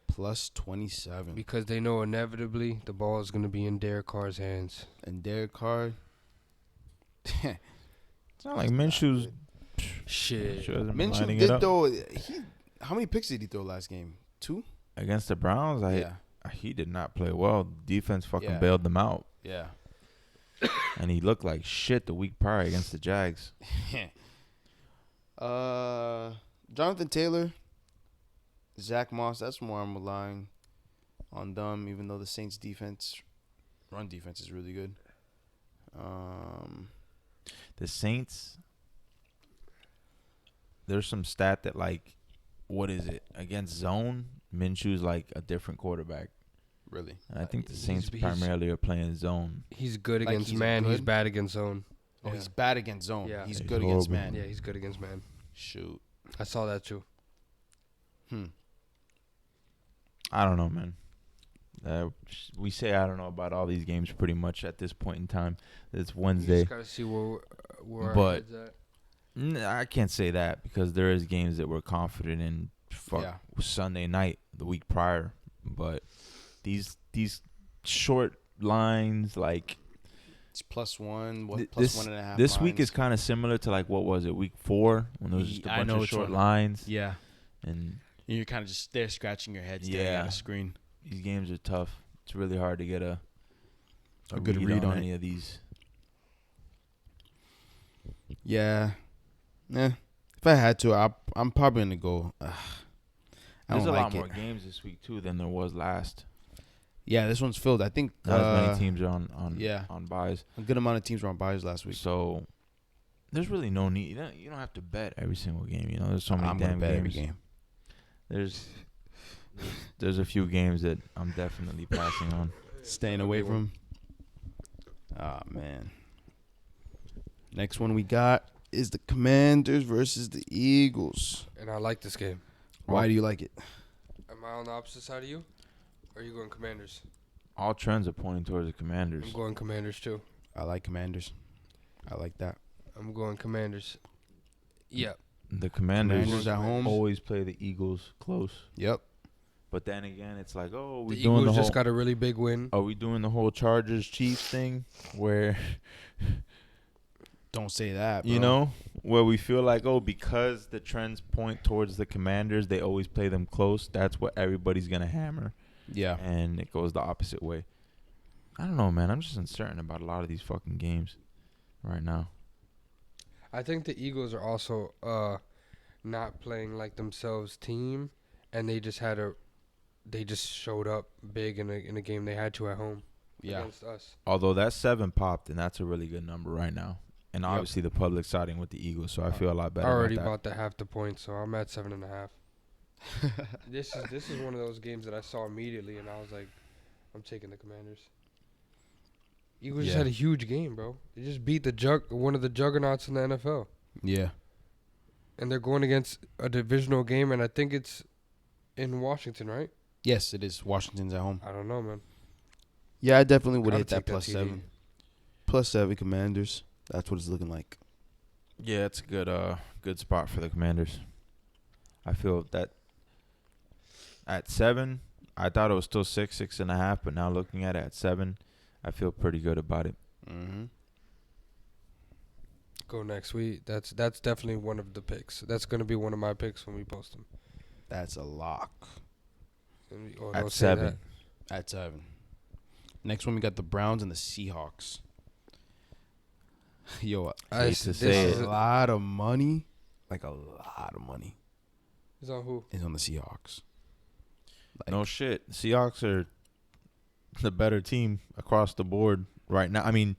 Speaker 1: Plus 27.
Speaker 2: Because they know inevitably the ball is going to be in Derek Carr's hands.
Speaker 1: And Derek Carr.
Speaker 3: It's not like Minshew's.
Speaker 2: Shit.
Speaker 1: Minshew did throw. How many picks did he throw last game? 2?
Speaker 3: Against the Browns? He did not play well. Defense fucking bailed them out.
Speaker 1: Yeah.
Speaker 3: And he looked like shit the week prior against the Jags.
Speaker 1: Jonathan Taylor, Zach Moss, that's more I'm relying on them, even though the Saints run defense is really good.
Speaker 3: The Saints, there's some stat that, like, what is it? Against zone, Minshew's like a different quarterback.
Speaker 1: Really?
Speaker 3: And I think the Saints primarily are playing zone.
Speaker 2: He's good
Speaker 1: Like
Speaker 2: against
Speaker 1: he's
Speaker 2: man.
Speaker 1: good?
Speaker 2: He's bad against zone.
Speaker 1: Oh, he's bad against zone.
Speaker 2: Yeah.
Speaker 1: He's
Speaker 3: He's
Speaker 1: good against
Speaker 3: horrible.
Speaker 1: man.
Speaker 2: Yeah, he's good against man.
Speaker 1: Shoot.
Speaker 2: I saw that too.
Speaker 3: I don't know, man. We say I don't know about all these games pretty much at this point in time. It's
Speaker 2: You
Speaker 3: Wednesday.
Speaker 2: just gotta see where our
Speaker 3: But-
Speaker 2: heads at.
Speaker 3: I can't say that because there is games that we're confident in.
Speaker 1: Yeah.
Speaker 3: Sunday night, the week prior, but these short lines, like
Speaker 1: It's plus 1,
Speaker 3: th-
Speaker 1: plus
Speaker 3: this
Speaker 1: 1.5.
Speaker 3: this week
Speaker 1: lines.
Speaker 3: is kind of similar to, like, what was it, week 4 when there was just a
Speaker 1: I
Speaker 3: bunch
Speaker 1: know
Speaker 3: of
Speaker 1: which
Speaker 3: short
Speaker 1: one.
Speaker 3: lines,
Speaker 1: Yeah.
Speaker 3: and
Speaker 1: You're kind of just there scratching your head staring at a screen.
Speaker 3: these games are tough. It's really hard to get a
Speaker 1: good read on
Speaker 3: any of these.
Speaker 1: Yeah. If I had to, I'm probably going to go. I
Speaker 3: There's
Speaker 1: don't
Speaker 3: a
Speaker 1: like
Speaker 3: lot
Speaker 1: it.
Speaker 3: more games this week too than there was last.
Speaker 1: Yeah, this one's filled. I think
Speaker 3: Not as many teams are on buys.
Speaker 1: a good amount of teams were on buys last week.
Speaker 3: So there's really no need. You don't have to bet every single game. You know, there's so many
Speaker 1: I'm
Speaker 3: damn
Speaker 1: gonna bet
Speaker 3: games.
Speaker 1: every game.
Speaker 3: There's a few games that I'm definitely passing on.
Speaker 1: Staying away from. Oh, man. Next one we got is the Commanders versus the Eagles.
Speaker 2: And I like this game.
Speaker 1: Why do you like it?
Speaker 2: Am I on the opposite side of you? Or are you going Commanders?
Speaker 3: All trends are pointing towards the Commanders.
Speaker 2: I'm going Commanders too.
Speaker 1: I like Commanders. I like that.
Speaker 2: I'm going Commanders. Yep.
Speaker 3: The Commanders
Speaker 1: at home.
Speaker 3: always play the Eagles close.
Speaker 1: Yep.
Speaker 3: But then again, it's like, oh,
Speaker 2: The
Speaker 3: we're doing
Speaker 2: Eagles
Speaker 3: the
Speaker 2: just
Speaker 3: whole.
Speaker 2: got a really big win.
Speaker 3: Are we doing the whole Chargers Chiefs thing where
Speaker 1: Don't say that, bro.
Speaker 3: you know, where we feel like, oh, because the trends point towards the Commanders, they always play them close. That's what everybody's gonna hammer,
Speaker 1: Yeah.
Speaker 3: and it goes the opposite way. I don't know, man. I'm just uncertain about a lot of these fucking games right now.
Speaker 2: I think the Eagles are also not playing like themselves team, and they just showed up big in a game they had to at home against us.
Speaker 3: Although that 7 popped, and that's a really good number right now. And obviously the public's siding with the Eagles, so I feel a lot better.
Speaker 2: I already
Speaker 3: about
Speaker 2: bought the half the point, so I'm at 7.5. This is one of those games that I saw immediately, and I was like, I'm taking the Commanders. Eagles just
Speaker 1: Yeah.
Speaker 2: had a huge game, bro. They just beat one of the juggernauts in the NFL,
Speaker 1: Yeah.
Speaker 2: and they're going against a divisional game, and I think it's in Washington, right?
Speaker 1: Yes, it is. Washington's at home.
Speaker 2: I don't know, man.
Speaker 1: Yeah, I definitely would
Speaker 2: Gotta
Speaker 1: hit that
Speaker 2: take that
Speaker 1: plus
Speaker 2: TD.
Speaker 1: 7. Plus 7 Commanders. That's what it's looking like.
Speaker 3: Yeah, it's a good spot for the Commanders. I feel that at 7, I thought it was still 6.5, but now looking at it at 7, I feel pretty good about it.
Speaker 1: Mm-hmm.
Speaker 2: Go next week. That's definitely one of the picks. That's gonna be one of my picks when we post them.
Speaker 1: That's a lock.
Speaker 2: Oh,
Speaker 3: At
Speaker 2: don't say
Speaker 3: 7.
Speaker 2: that.
Speaker 1: At 7. Next one, we got the Browns and the Seahawks. Yo,
Speaker 3: I hate to
Speaker 2: this
Speaker 3: say
Speaker 2: is
Speaker 3: it.
Speaker 1: a lot of money. Like a lot of money
Speaker 2: Is on who?
Speaker 1: is on the Seahawks. Like,
Speaker 3: No shit. Seahawks are the better team across the board right now. I mean,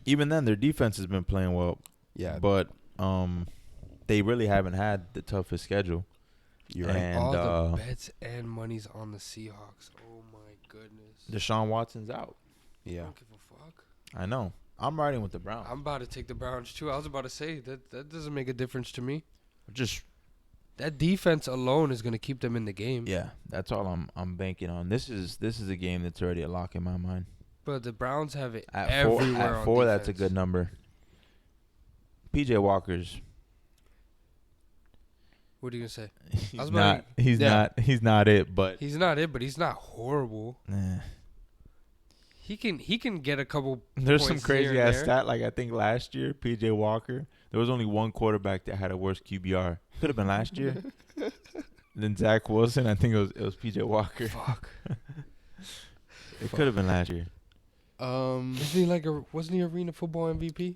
Speaker 3: even then, their defense has been playing well.
Speaker 1: Yeah,
Speaker 3: But they really haven't had the toughest schedule.
Speaker 1: you're right.
Speaker 3: And
Speaker 2: All the bets and money's on the Seahawks. Oh my goodness.
Speaker 3: Deshaun Watson's out.
Speaker 2: I
Speaker 1: Yeah.
Speaker 2: don't give a fuck.
Speaker 3: I know. I'm riding with the Browns.
Speaker 2: I'm about to take the Browns too. I was about to say that doesn't make a difference to me.
Speaker 3: Just
Speaker 2: That defense alone is gonna keep them in the game.
Speaker 3: yeah, that's all I'm banking on. This is a game that's already a lock in my mind.
Speaker 2: But the Browns have it
Speaker 3: At
Speaker 2: everywhere.
Speaker 3: At
Speaker 2: on
Speaker 3: four,
Speaker 2: defense.
Speaker 3: that's a good number. PJ Walker's.
Speaker 2: What are you gonna say?
Speaker 3: He's not. He's not. He's not it. But
Speaker 2: He's not it, but he's not horrible.
Speaker 3: eh.
Speaker 2: He can get a couple.
Speaker 3: There's some
Speaker 2: points here
Speaker 3: crazy
Speaker 2: and
Speaker 3: ass
Speaker 2: there.
Speaker 3: stat. Like I think last year, PJ Walker. There was only one quarterback that had a worse QBR. Could have been last year. Then Zach Wilson. I think it was PJ Walker.
Speaker 2: Fuck.
Speaker 3: It could have been last year.
Speaker 2: Wasn't he Arena Football MVP?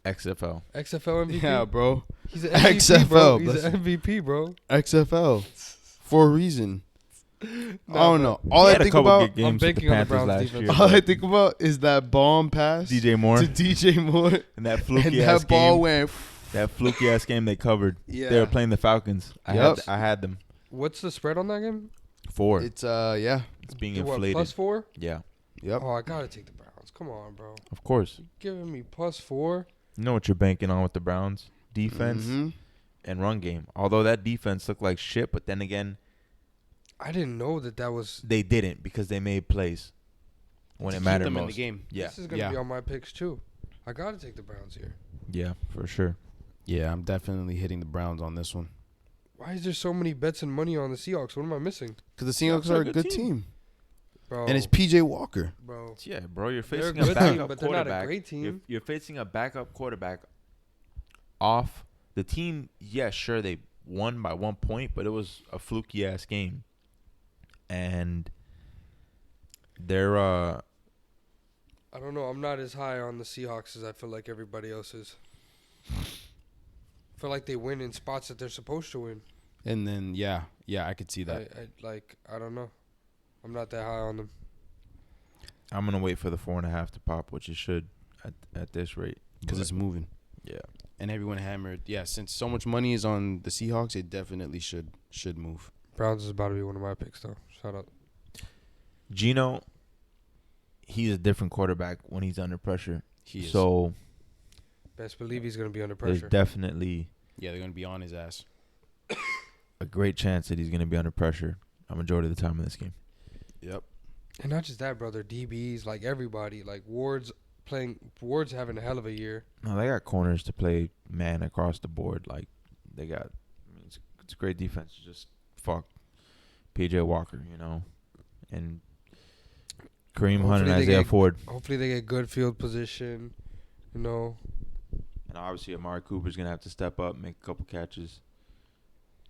Speaker 3: XFL.
Speaker 2: XFL MVP.
Speaker 1: Yeah, bro.
Speaker 2: He's an MVP, bro.
Speaker 1: XFL,
Speaker 2: He's an MVP, bro.
Speaker 1: XFL for a reason. I don't know.
Speaker 3: He
Speaker 1: All I
Speaker 3: had a
Speaker 1: think
Speaker 3: couple
Speaker 1: about,
Speaker 3: good games with the
Speaker 2: banking on the
Speaker 3: Panthers
Speaker 2: Browns
Speaker 3: last
Speaker 2: defense.
Speaker 3: year.
Speaker 1: all I think about is that bomb pass
Speaker 3: DJ Moore
Speaker 1: to DJ Moore,
Speaker 3: and that
Speaker 1: and
Speaker 3: fluky ass
Speaker 1: that ball
Speaker 3: game.
Speaker 1: went.
Speaker 3: That fluky ass game they covered.
Speaker 1: Yeah,
Speaker 3: They were playing the Falcons.
Speaker 1: Yep.
Speaker 3: I had them.
Speaker 2: What's the spread on that game?
Speaker 3: 4.
Speaker 1: It's yeah,
Speaker 3: It's being
Speaker 2: What,
Speaker 3: inflated.
Speaker 2: +4?
Speaker 3: Yeah,
Speaker 1: yep.
Speaker 2: Oh, I gotta take the Browns. Come on, bro.
Speaker 3: of course.
Speaker 2: Giving me +4.
Speaker 3: You know what you're banking on with the Browns? Defense
Speaker 1: Mhm.
Speaker 3: and run game. Although that defense looked like shit, but then again,
Speaker 2: I didn't know that was.
Speaker 3: they didn't because they made plays when
Speaker 1: To
Speaker 3: it
Speaker 1: keep
Speaker 3: mattered
Speaker 1: them
Speaker 3: most.
Speaker 1: in the game.
Speaker 3: Yeah,
Speaker 2: This is gonna
Speaker 1: Yeah.
Speaker 2: be on my picks too. I gotta take the Browns here.
Speaker 3: yeah, for sure.
Speaker 1: Yeah, I'm definitely hitting the Browns on this one
Speaker 2: Why is there so many bets and money on the Seahawks? What am I missing,
Speaker 1: because the Seahawks are a good team,
Speaker 2: bro?
Speaker 1: and it's PJ Walker.
Speaker 2: bro.
Speaker 3: Yeah, bro, you're
Speaker 2: They're a
Speaker 3: facing a
Speaker 2: good team,
Speaker 3: backup
Speaker 2: but they're not a
Speaker 3: quarterback.
Speaker 2: great team.
Speaker 3: You're facing a backup quarterback off the team. Yeah, sure, they won by 1 point, but it was a fluky ass game, and they're
Speaker 2: I don't know. I'm not as high on the Seahawks as I feel like everybody else is. I feel like they win in spots that they're supposed to win.
Speaker 1: And then yeah, I could see that.
Speaker 2: I don't know. I'm not that high on them.
Speaker 3: I'm gonna wait for the 4.5 to pop, which it should at this rate
Speaker 1: Because it's moving.
Speaker 3: Yeah.
Speaker 1: And everyone hammered. Yeah, since so much money is on the Seahawks, it definitely should move.
Speaker 2: Browns is about to be one of my picks, though. Shout out.
Speaker 3: Gino, he's a different quarterback when he's under pressure.
Speaker 1: He is.
Speaker 3: So
Speaker 2: Best believe he's going to be under
Speaker 3: there's
Speaker 2: pressure.
Speaker 3: definitely
Speaker 1: yeah, they're gonna be on his ass.
Speaker 3: a great chance that he's going to be under pressure a majority of the time in this game.
Speaker 1: Yep.
Speaker 2: And not just that, brother. DBs, like everybody. Like Ward's having a hell of a year.
Speaker 3: No, they got corners to play man across the board. Like they got, it's a great defense. Just fuck PJ Walker, and Kareem Hunt and
Speaker 2: Hopefully they
Speaker 3: Isaiah
Speaker 2: get-
Speaker 3: Ford.
Speaker 2: Hopefully they get good field position.
Speaker 3: And obviously Amari Cooper's gonna have to step up, make a couple catches,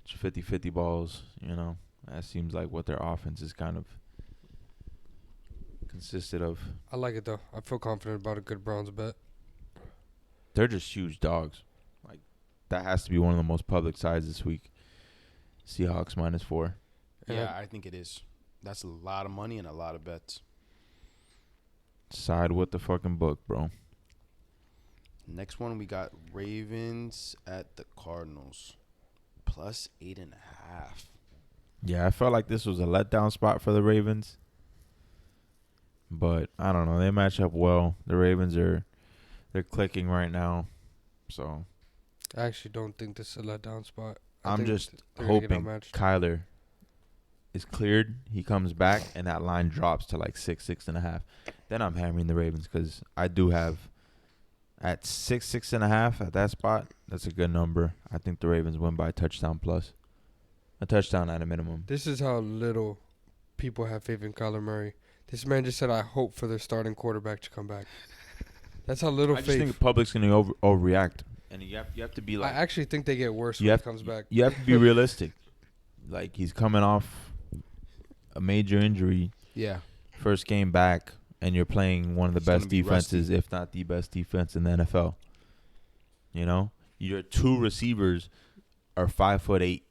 Speaker 3: 50-50 balls. That seems like what their offense is kind of consisted of.
Speaker 2: I like it, though. I feel confident about a good Browns bet.
Speaker 3: They're just huge dogs. Like that has to be one of the most public sides this week. Seahawks -4.
Speaker 2: And
Speaker 1: Yeah, I think it is. That's a lot of money and a lot of bets.
Speaker 3: Side with the fucking book, bro.
Speaker 1: Next one, we got Ravens at the Cardinals. +8.5.
Speaker 3: Yeah, I felt like this was a letdown spot for the Ravens. But I don't know. They match up well. The Ravens they're clicking right now. So
Speaker 2: I actually don't think this is a letdown spot.
Speaker 3: I'm
Speaker 2: think
Speaker 3: just
Speaker 2: they're gonna get
Speaker 3: hoping
Speaker 2: outmatched.
Speaker 3: Kyler is cleared. He comes back and that line drops to like 6.5. Then I'm hammering the Ravens because I do have at 6.5 at that spot. That's a good number. I think the Ravens win by a touchdown plus. A touchdown at a minimum.
Speaker 2: This is how little people have faith in Kyler Murray. This man just said, I hope for their starting quarterback to come back. That's how little
Speaker 3: I just
Speaker 2: faith.
Speaker 3: think the public's going to overreact. And you have to be
Speaker 2: I
Speaker 3: like,
Speaker 2: actually think they get worse
Speaker 3: You
Speaker 2: when
Speaker 3: have-
Speaker 2: he comes back.
Speaker 3: you have to be realistic. Like he's coming off a major injury,
Speaker 1: Yeah.
Speaker 3: first game back, and you're playing one of the
Speaker 1: He's gonna
Speaker 3: best
Speaker 1: be
Speaker 3: defenses, if not the best defense in the NFL. Your two receivers are 5'8",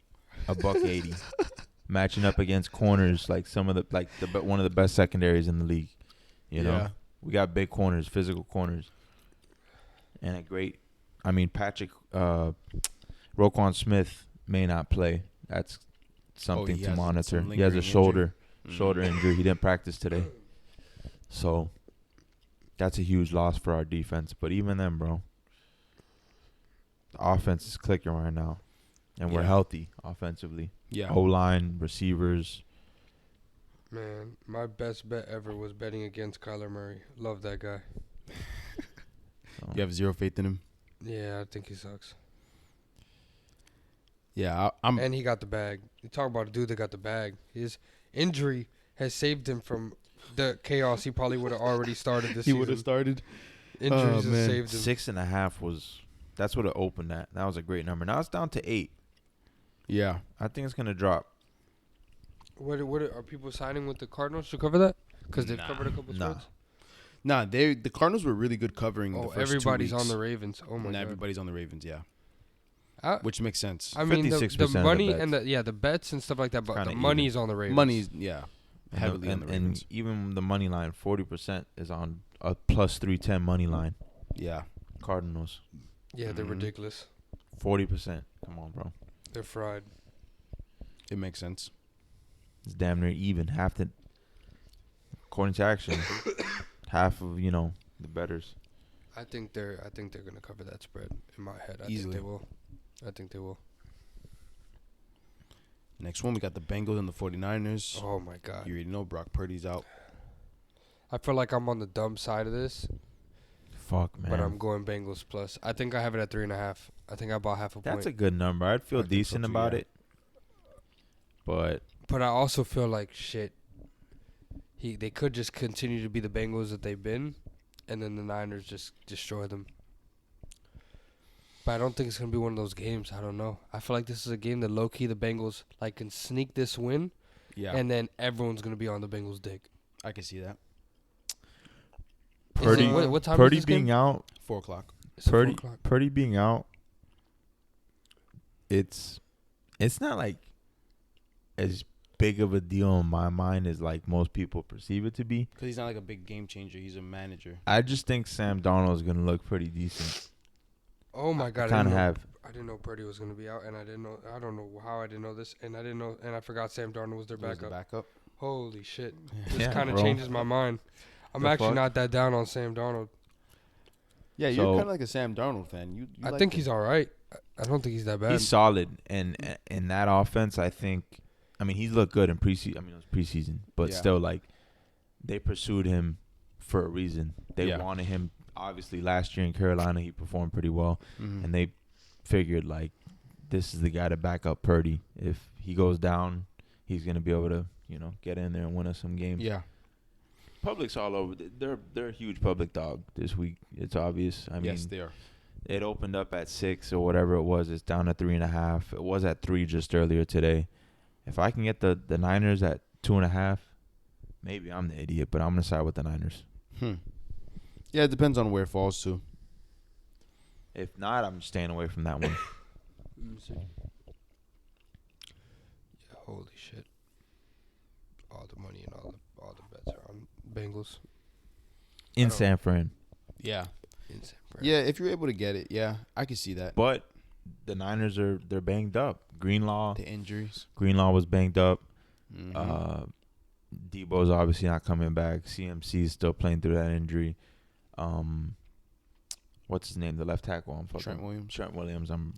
Speaker 3: $180, matching up against corners like one of the best secondaries in the league.
Speaker 1: Yeah.
Speaker 3: We got big corners, physical corners, and Patrick Roquan Smith may not play. That's something
Speaker 1: he
Speaker 3: to
Speaker 1: has
Speaker 3: monitor.
Speaker 1: some
Speaker 3: He has a
Speaker 1: lingering
Speaker 3: shoulder injury. He didn't practice today, so that's a huge loss for our defense. But even then, bro, the offense is clicking right now, and we're
Speaker 1: Yeah.
Speaker 3: healthy offensively.
Speaker 1: Yeah.
Speaker 3: O-line, receivers.
Speaker 2: Man, my best bet ever was betting against Kyler Murray. Love that guy.
Speaker 1: You have zero faith in him.
Speaker 2: Yeah, I think he sucks.
Speaker 1: Yeah, I'm.
Speaker 2: And he got the bag. You talk about a dude that got the bag. His injury has saved him from the chaos he probably would have already started this
Speaker 1: He
Speaker 2: season.
Speaker 1: would have started.
Speaker 2: Injuries
Speaker 1: Oh,
Speaker 2: have
Speaker 1: man.
Speaker 2: saved him.
Speaker 3: 6.5 was. That's what it opened at. That was a great number. Now it's down to 8.
Speaker 1: Yeah.
Speaker 3: I think it's gonna drop.
Speaker 2: What are people signing with the Cardinals to cover that? Because they've
Speaker 3: Nah,
Speaker 2: covered a couple
Speaker 3: nah.
Speaker 2: spots.
Speaker 1: Nah, the Cardinals were really good covering the
Speaker 2: Oh,
Speaker 1: first
Speaker 2: everybody's
Speaker 1: 2 weeks.
Speaker 2: on the Ravens. Oh my
Speaker 1: And
Speaker 2: god.
Speaker 1: everybody's on the Ravens, yeah.
Speaker 2: Which
Speaker 1: Which makes sense.
Speaker 2: I mean, the
Speaker 3: 56% of the
Speaker 2: money
Speaker 3: bets.
Speaker 2: and the bets and stuff like that, but
Speaker 3: Kinda
Speaker 2: the
Speaker 3: even.
Speaker 2: money's on the Ravens.
Speaker 1: Money's, yeah, heavily on
Speaker 3: and,
Speaker 1: the Ravens.
Speaker 3: and even the money line, 40% is on a plus 310 money line.
Speaker 1: Yeah.
Speaker 3: Cardinals,
Speaker 2: Yeah, they're
Speaker 1: Mhm.
Speaker 2: ridiculous.
Speaker 3: 40%. Come on, bro.
Speaker 2: They're fried.
Speaker 1: It makes sense.
Speaker 3: It's damn near even. Half the, according to action, half of the betters.
Speaker 2: I think they're gonna cover that spread. In my head, I
Speaker 1: Easily.
Speaker 2: think they will.
Speaker 1: Next one, we got the Bengals and the 49ers.
Speaker 2: Oh my god.
Speaker 1: You already know Brock Purdy's out.
Speaker 2: I feel like I'm on the dumb side of this,
Speaker 3: Fuck, man.
Speaker 2: but I'm going Bengals plus. I think I have it at 3.5. I think I bought half a point.
Speaker 3: That's a good number. I'd feel
Speaker 1: I think so
Speaker 3: decent
Speaker 1: too,
Speaker 3: about
Speaker 1: yeah.
Speaker 3: it. But
Speaker 2: But I also feel like shit. They could just continue to be the Bengals that they've been, and then the Niners just destroy them. But I don't think it's gonna be one of those games. I don't know. I feel like this is a game that low key the Bengals like can sneak this win,
Speaker 1: Yeah,
Speaker 2: and then everyone's gonna be on the Bengals' dick.
Speaker 1: I can see that.
Speaker 3: Purdy,
Speaker 2: What time
Speaker 3: Purdy
Speaker 2: is this
Speaker 3: being
Speaker 2: game?
Speaker 3: out,
Speaker 1: 4 o'clock.
Speaker 2: It's at 4
Speaker 3: Purdy,
Speaker 2: o'clock.
Speaker 3: Purdy being out. It's not like as big of a deal in my mind as like most people perceive it to be.
Speaker 1: Because he's not like a big game changer. He's a manager.
Speaker 3: I just think Sam Darnold is gonna look pretty decent.
Speaker 2: Oh my god!
Speaker 3: Kind of
Speaker 2: I didn't know Purdy was gonna be out, and I didn't know. I don't know how I didn't know this, and I forgot Sam Darnold was their
Speaker 1: Who was the
Speaker 2: backup.
Speaker 1: backup.
Speaker 2: Holy shit! This
Speaker 3: Yeah,
Speaker 2: kind of
Speaker 3: bro.
Speaker 2: changes my mind. I'm
Speaker 3: The
Speaker 2: actually
Speaker 3: fuck?
Speaker 2: not that down on Sam Darnold.
Speaker 1: Yeah, you're
Speaker 3: So-
Speaker 1: kind of like a Sam Darnold fan. You
Speaker 2: I
Speaker 1: like
Speaker 2: think
Speaker 1: him.
Speaker 2: he's all right. I don't think he's that bad.
Speaker 3: He's solid, and in that offense, I think. I mean, he's looked good in preseason. I mean, it was preseason, but
Speaker 1: Yeah.
Speaker 3: still, like, they pursued him for a reason. They
Speaker 1: Yeah.
Speaker 3: wanted him. Obviously, last year in Carolina, he performed pretty well,
Speaker 1: Mhm.
Speaker 3: and they figured like, this is the guy to back up Purdy. If he goes down, he's gonna be able to, get in there and win us some games.
Speaker 1: Yeah.
Speaker 3: Public's all over. They're a huge public dog this week. It's obvious. I mean,
Speaker 1: Yes, they are.
Speaker 3: it opened up at 6 or whatever it was. It's down to 3.5. It was at 3 just earlier today. If I can get the Niners at 2.5, maybe I'm the idiot, but I'm gonna side with the Niners.
Speaker 1: Yeah, it depends on where it falls to.
Speaker 3: If not, I'm staying away from that one.
Speaker 2: Let me see. Yeah, holy shit! All the money and all the bets are on Bengals.
Speaker 3: In
Speaker 2: I don't-
Speaker 3: San Fran.
Speaker 1: Yeah.
Speaker 2: In San Fran.
Speaker 1: Yeah, if you're able to get it, yeah, I can see that.
Speaker 3: But the Niners they're banged up. Greenlaw
Speaker 1: The injuries.
Speaker 3: was banged up.
Speaker 1: Mhm.
Speaker 3: Debo's obviously not coming back. CMC is still playing through that injury. What's his name? The left tackle.
Speaker 1: Trent Williams.
Speaker 3: Trent Williams. I'm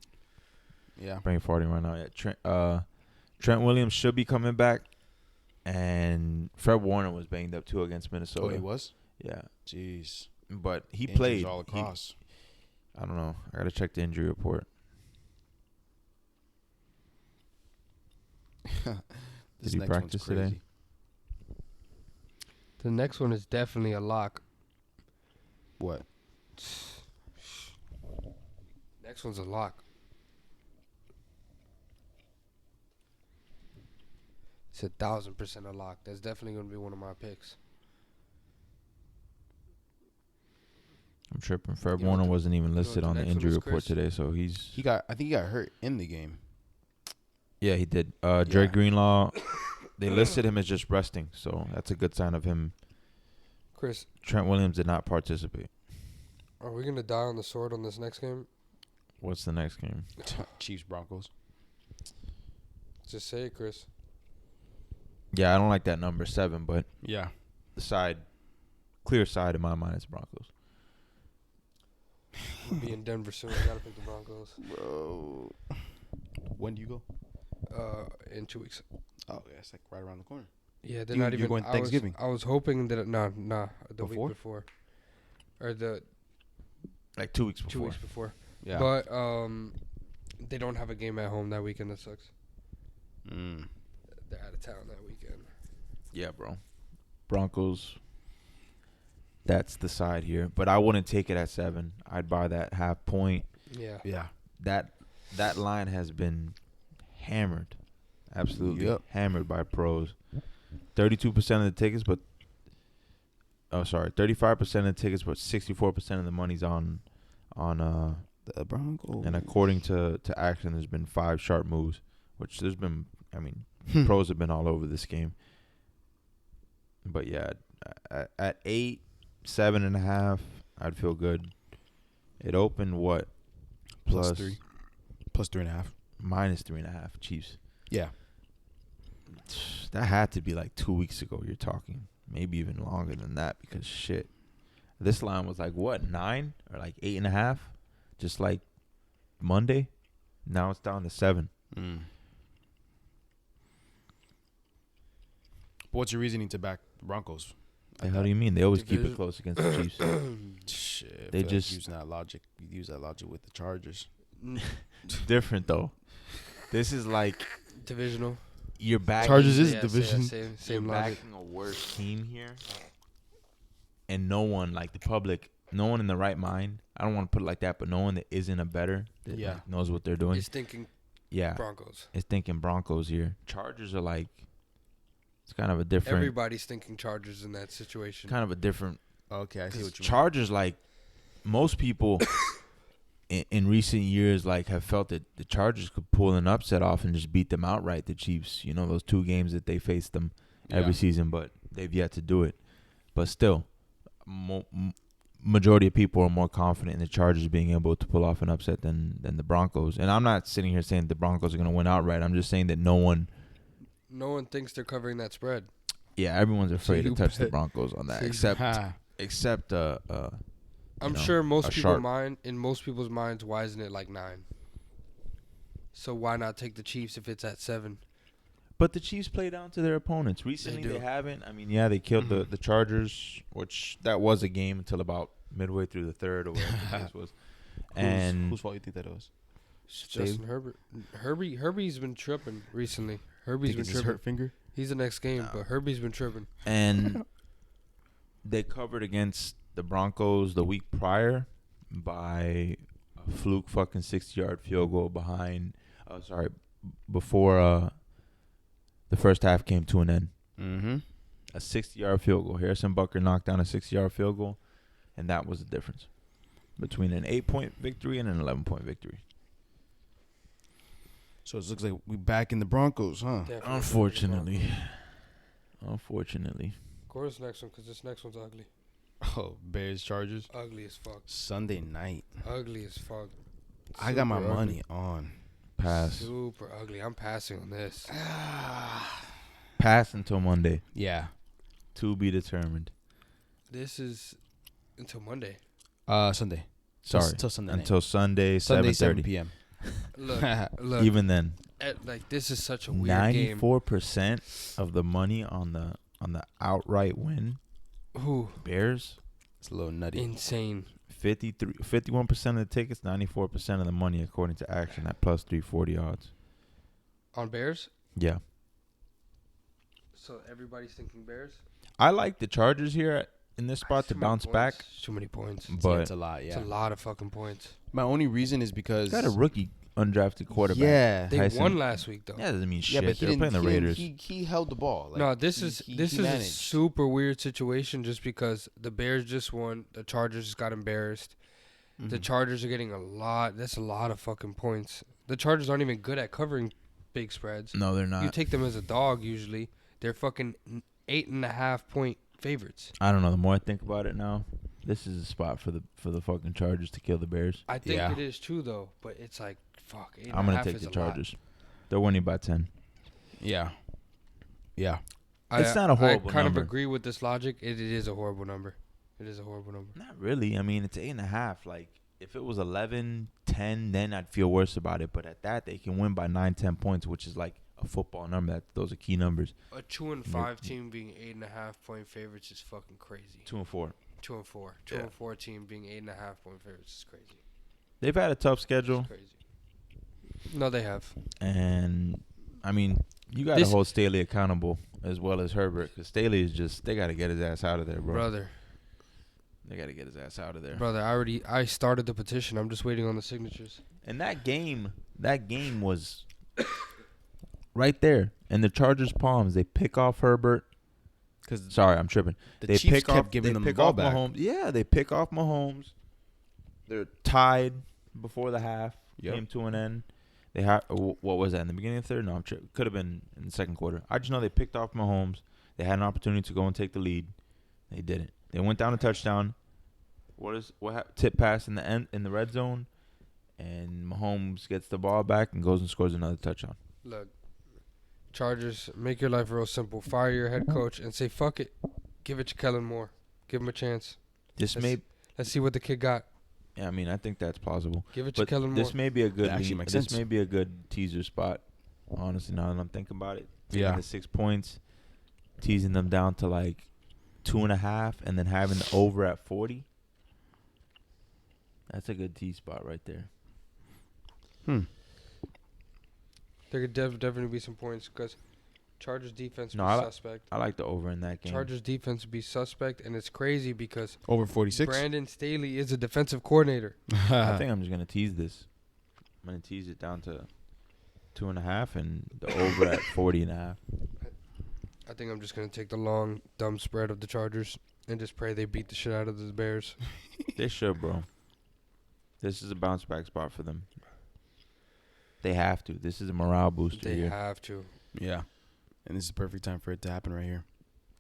Speaker 1: Yeah.
Speaker 3: brain farting right now. Yeah, Trent Williams should be coming back, and Fred Warner was banged up too against Minnesota.
Speaker 1: Oh, he was?
Speaker 3: Yeah,
Speaker 1: Jeez.
Speaker 3: but he
Speaker 1: Injuries
Speaker 3: played.
Speaker 1: all across.
Speaker 3: I don't know. I gotta check the injury report.
Speaker 1: This
Speaker 3: he
Speaker 1: next one's
Speaker 3: practice today?
Speaker 1: crazy.
Speaker 2: The next one is definitely a lock.
Speaker 1: What?
Speaker 2: Next one's a lock. It's 1,000% a lock. That's definitely going to be one of my picks.
Speaker 3: I'm tripping. Fred
Speaker 1: You know
Speaker 3: Warner
Speaker 1: what the-
Speaker 3: wasn't even
Speaker 2: know what
Speaker 3: listed
Speaker 2: the
Speaker 3: on the
Speaker 2: next one
Speaker 3: injury
Speaker 2: is,
Speaker 3: report
Speaker 2: Chris?
Speaker 3: today, so
Speaker 1: I think he got hurt in the game.
Speaker 3: yeah, he did.
Speaker 1: Yeah.
Speaker 3: Dre Greenlaw, they listed him as just resting, so that's a good sign of him.
Speaker 2: Chris,
Speaker 3: Trent Williams did not participate.
Speaker 2: are we going to die on the sword on this next game?
Speaker 3: What's the next game?
Speaker 1: Chiefs Broncos.
Speaker 2: Just say it, Chris.
Speaker 3: Yeah, I don't like that number 7, but
Speaker 1: Yeah.
Speaker 3: the clear side in my mind is Broncos.
Speaker 2: We'll be in Denver soon. I got to pick the Broncos.
Speaker 1: Bro. When do you go?
Speaker 2: In 2 weeks.
Speaker 1: Oh, yeah, it's like right around the corner.
Speaker 2: Yeah, they're
Speaker 1: You-
Speaker 2: not
Speaker 1: you're
Speaker 2: even.
Speaker 1: going Thanksgiving.
Speaker 2: I was hoping that the
Speaker 1: Before?
Speaker 2: week before, or the
Speaker 3: Like 2 weeks
Speaker 2: 2
Speaker 3: before.
Speaker 2: weeks before.
Speaker 1: Yeah.
Speaker 2: But they don't have a game at home that weekend. That sucks.
Speaker 1: Mm.
Speaker 2: They're out of town that weekend.
Speaker 3: Yeah, bro. Broncos. That's the side here, but I wouldn't take it at 7. I'd buy that half point.
Speaker 2: Yeah.
Speaker 1: Yeah.
Speaker 3: That line has been hammered, absolutely hammered by pros. 32% of the tickets, but 35% of the tickets, but 64% of the money's on
Speaker 1: The Broncos.
Speaker 3: And according to Action, there's been 5 sharp moves, which there's been. I mean, pros have been all over this game. But yeah, at 8, 7.5, I'd feel good. It opened what?
Speaker 1: Plus 3. Plus 3.5.
Speaker 3: Minus 3.5. Chiefs.
Speaker 1: Yeah.
Speaker 3: That had to be like 2 weeks ago. You're talking, maybe even longer than that, because shit, this line was like what, 9 or like 8.5, just like Monday. Now it's down to 7.
Speaker 1: Mm. But what's your reasoning to back the Broncos?
Speaker 3: How do you mean? They always keep
Speaker 2: Division-
Speaker 3: it close against the Chiefs.
Speaker 1: Shit,
Speaker 3: They
Speaker 1: I feel
Speaker 3: just-
Speaker 1: like using that logic. You use that logic with the Chargers.
Speaker 3: It's different though. This is like
Speaker 2: Divisional.
Speaker 3: you're backing.
Speaker 1: Chargers is
Speaker 2: Yeah,
Speaker 1: division.
Speaker 2: Same
Speaker 3: You're
Speaker 2: logic.
Speaker 3: backing a worse team here, and no one, like the public, no one in the right mind. I don't want to put it like that, but no one that isn't a better that
Speaker 1: Yeah.
Speaker 3: like, knows what they're doing.
Speaker 2: He's thinking
Speaker 3: Yeah,
Speaker 2: Broncos.
Speaker 3: it's thinking Broncos here. Chargers are like, it's kind of a different,
Speaker 2: Everybody's thinking Chargers in that situation.
Speaker 3: kind of a different.
Speaker 1: Okay, I see what you mean.
Speaker 3: Chargers, like most people in recent years, like have felt that the Chargers could pull an upset off and just beat them outright. The Chiefs, you know, those 2 games that they faced them every season, but they've yet to do it. But still, majority of people are more confident in the Chargers being able to pull off an upset than the Broncos. And I'm not sitting here saying the Broncos are going to win outright. I'm just saying that no one
Speaker 2: thinks they're covering that spread.
Speaker 3: Yeah, everyone's afraid to
Speaker 2: you
Speaker 3: touch the
Speaker 2: bet.
Speaker 3: Broncos on that,
Speaker 2: So
Speaker 3: except
Speaker 2: I'm
Speaker 3: know,
Speaker 2: sure
Speaker 3: a
Speaker 2: most
Speaker 3: sharp-
Speaker 2: in most people's minds, why isn't it like 9? So why not take the Chiefs if it's at 7?
Speaker 3: But the Chiefs play down to their opponents. Recently,
Speaker 2: do.
Speaker 3: they haven't. I mean, yeah, they killed the Chargers, which that was a game until about midway through the third or whatever the case was. And
Speaker 1: whose fault you think that it was?
Speaker 2: Justin Herbert. Herbie's been tripping recently. Herbie's
Speaker 1: Think
Speaker 2: been
Speaker 1: it's his
Speaker 2: tripping.
Speaker 1: hurt finger.
Speaker 2: He's the next game, but Herbie's been tripping.
Speaker 3: and they covered against the Broncos the week prior by a fluke fucking 60-yard field goal before the first half came to an end.
Speaker 1: Mm-hmm.
Speaker 3: A 60-yard field goal. Harrison Butker knocked down a 60-yard field goal, and that was the difference between an 8-point victory and an 11-point victory.
Speaker 1: So it looks like we back in the Broncos, huh?
Speaker 2: Definitely.
Speaker 3: Unfortunately.
Speaker 2: Of course, next one, because this next one's ugly.
Speaker 1: Oh, Bears Chargers
Speaker 2: Ugly as fuck.
Speaker 1: Sunday night.
Speaker 2: Ugly as fuck.
Speaker 1: I got my
Speaker 2: Super ugly.
Speaker 1: money on.
Speaker 3: Pass.
Speaker 2: Super ugly. I'm passing on this.
Speaker 3: Pass until Monday.
Speaker 1: Yeah.
Speaker 3: To be determined.
Speaker 2: This is until Monday.
Speaker 1: Sunday.
Speaker 3: Sorry.
Speaker 1: Until Sunday. night.
Speaker 3: Until Sunday,
Speaker 1: Sunday
Speaker 3: 7:30.
Speaker 1: 7 p.m.
Speaker 2: Look.
Speaker 3: Even then,
Speaker 2: Like this is such a weird game.
Speaker 3: 94% of the money on the outright win.
Speaker 2: Ooh,
Speaker 3: Bears,
Speaker 1: It's a little nutty.
Speaker 2: insane.
Speaker 3: 51% of the tickets, 94% of the money according to Action at plus 340 odds.
Speaker 2: On Bears?
Speaker 3: Yeah.
Speaker 2: So everybody's thinking Bears?
Speaker 3: I like the Chargers here in this spot
Speaker 2: Too
Speaker 3: to
Speaker 2: many
Speaker 3: bounce
Speaker 2: points.
Speaker 3: back,
Speaker 2: Too many points.
Speaker 1: Yeah,
Speaker 3: but
Speaker 1: it's a lot.
Speaker 2: It's
Speaker 1: Yeah.
Speaker 2: a lot of fucking points.
Speaker 1: My only reason is because
Speaker 3: got a rookie undrafted quarterback.
Speaker 1: Yeah.
Speaker 2: They
Speaker 3: Tyson-
Speaker 2: won last week though.
Speaker 3: Yeah, doesn't mean
Speaker 1: Yeah,
Speaker 3: shit.
Speaker 1: but
Speaker 3: They were playing the Raiders.
Speaker 1: He held the ball. Like,
Speaker 2: No, this
Speaker 1: he-
Speaker 2: is
Speaker 1: he
Speaker 2: a
Speaker 1: managed.
Speaker 2: super weird situation just because the Bears just won, the Chargers just got embarrassed. The
Speaker 1: Mhm.
Speaker 2: Chargers are getting a lot. That's a lot of fucking points. The Chargers aren't even good at covering big spreads.
Speaker 3: No, they're
Speaker 2: You
Speaker 3: not.
Speaker 2: take them as a dog usually. They're fucking 8.5 point favorites.
Speaker 3: I don't know. The more I think about it now, this is a spot for the fucking Chargers to kill the Bears.
Speaker 2: I think
Speaker 1: Yeah.
Speaker 2: it is too though, but it's like fuck.
Speaker 3: I'm gonna
Speaker 2: 8.5
Speaker 3: take
Speaker 2: is
Speaker 3: the
Speaker 2: a lot.
Speaker 3: Chargers. They're winning by 10.
Speaker 1: Yeah. Yeah.
Speaker 3: It's not a horrible
Speaker 2: I kind
Speaker 3: number.
Speaker 2: of agree with this logic. It is a horrible number. It is a horrible number.
Speaker 3: Not really. I mean, it's 8.5. Like, if it was 11, 10, then I'd feel worse about it. But at that, they can win by 9, 10 points, which is like a football number. Those are key numbers.
Speaker 2: A 2-5 team being 8.5-point favorites is fucking crazy.
Speaker 3: 2-4.
Speaker 2: 2-4. 2-4 team being 8.5-point favorites is crazy.
Speaker 3: They've had a tough schedule.
Speaker 2: It's crazy. No, they have.
Speaker 3: And, I mean, you got to hold Staley accountable as well as Herbert. Because Staley is just, they got to get his ass out of there, bro.
Speaker 2: Brother.
Speaker 3: They got to get his ass out of there.
Speaker 2: Brother, I started the petition. I'm just waiting on the signatures.
Speaker 3: And that game was right there in the Chargers' palms. They pick off Herbert. Sorry, I'm tripping.
Speaker 1: The Chiefs kept giving them the ball back.
Speaker 3: Mahomes. Yeah, they pick off Mahomes. They're tied before the half. Came to an end. They what was that in the beginning of the third? No, could have been in the second quarter. I just know they picked off Mahomes. They had an opportunity to go and take the lead. They didn't. They went down a touchdown. Tip pass in the red zone, and Mahomes gets the ball back and goes and scores another touchdown.
Speaker 2: Look, Chargers, make your life real simple. Fire your head coach and say fuck it. Give it to Kellen Moore. Give him a chance. Let's see what the kid got.
Speaker 3: Yeah, I mean, I think that's plausible.
Speaker 2: Give it to Kellen Moore.
Speaker 3: This may be a good.
Speaker 1: This
Speaker 3: may be a good teaser spot. Honestly, now that I'm thinking about it,
Speaker 1: taking
Speaker 3: the 6 points, teasing them down to like 2.5, and then having the over at 40. That's a good tease spot right there.
Speaker 2: There could definitely be some points because Chargers defense be suspect.
Speaker 3: I like the over in that game.
Speaker 2: Chargers defense be suspect, and it's crazy because
Speaker 1: over 46.
Speaker 2: Brandon Staley is a defensive coordinator.
Speaker 3: I think I'm just gonna tease this. I'm gonna tease it down to 2.5 and the over at 40.5.
Speaker 2: I think I'm just gonna take the long dumb spread of the Chargers and just pray they beat the shit out of the Bears.
Speaker 3: They should, bro. This is a bounce back spot for them. They have to. This is a morale booster.
Speaker 2: They have to.
Speaker 1: Yeah. And this is the perfect time for it to happen right here.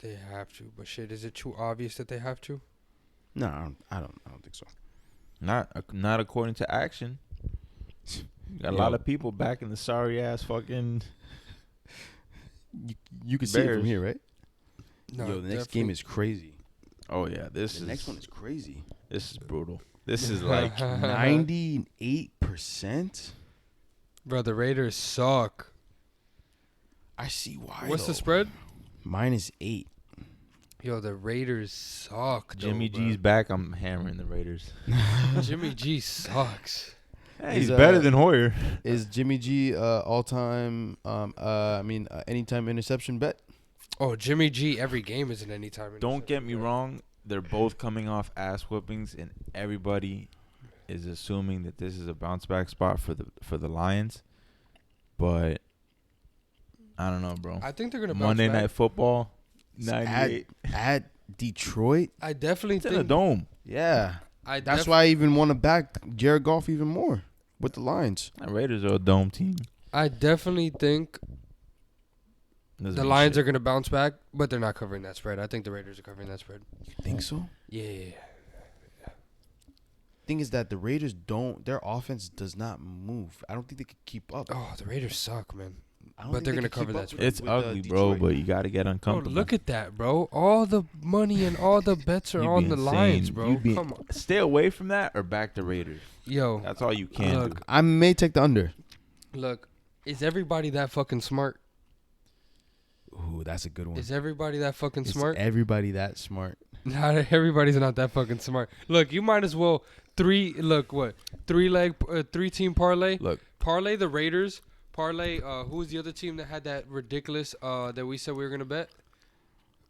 Speaker 2: They have to. But shit, is it too obvious that they have to?
Speaker 1: No, I don't think so.
Speaker 3: Not according to action. Got a lot of people back in the sorry ass fucking.
Speaker 1: You can see it from here, right?
Speaker 2: No,
Speaker 1: Yo, the next game is crazy.
Speaker 3: Oh yeah, the
Speaker 1: next one is crazy.
Speaker 3: This is brutal. This is like
Speaker 1: 98%.
Speaker 2: Bro, the Raiders suck.
Speaker 1: I see why.
Speaker 2: What's the spread?
Speaker 1: -8.
Speaker 2: Yo, the Raiders suck.
Speaker 3: Jimmy G's back. I'm hammering the Raiders.
Speaker 2: Jimmy G sucks.
Speaker 3: Hey, he's better than Hoyer.
Speaker 1: Is Jimmy G all-time? Anytime interception bet?
Speaker 2: Oh, Jimmy G. Every game is an anytime.
Speaker 3: Don't get me wrong. They're both coming off ass whoopings, and everybody is assuming that this is a bounce back spot for the Lions. But I don't know, bro.
Speaker 2: I think they're gonna
Speaker 3: Monday
Speaker 2: bounce back.
Speaker 3: Night Football, 98
Speaker 1: at Detroit.
Speaker 2: I definitely
Speaker 3: it's in
Speaker 2: think
Speaker 3: a dome.
Speaker 1: Yeah, that's why I even want to back Jared Goff even more with the Lions.
Speaker 3: The Raiders are a dome team.
Speaker 2: I definitely think the Lions are going to bounce back, but they're not covering that spread. I think the Raiders are covering that spread.
Speaker 1: You think so?
Speaker 2: Yeah.
Speaker 1: Thing is that the Raiders their offense does not move. I don't think they could keep up.
Speaker 2: Oh, the Raiders suck, man.
Speaker 1: But
Speaker 2: they're going to cover that spread.
Speaker 3: It's ugly, bro, but you got to get uncomfortable.
Speaker 2: Bro, look at that, bro. All the money and all the bets are on the Lions, bro. Come on.
Speaker 3: Stay away from that or back the Raiders.
Speaker 2: Yo.
Speaker 3: That's all you can do.
Speaker 1: I may take the under.
Speaker 2: Look, is everybody that fucking smart?
Speaker 1: Ooh, that's a good one.
Speaker 2: Is everybody that fucking smart?
Speaker 1: Everybody that smart?
Speaker 2: Not everybody's not that fucking smart. Look, you might as well three team parlay.
Speaker 1: Look,
Speaker 2: parlay the Raiders. Parlay. Who was the other team that had that ridiculous that we said we were gonna bet?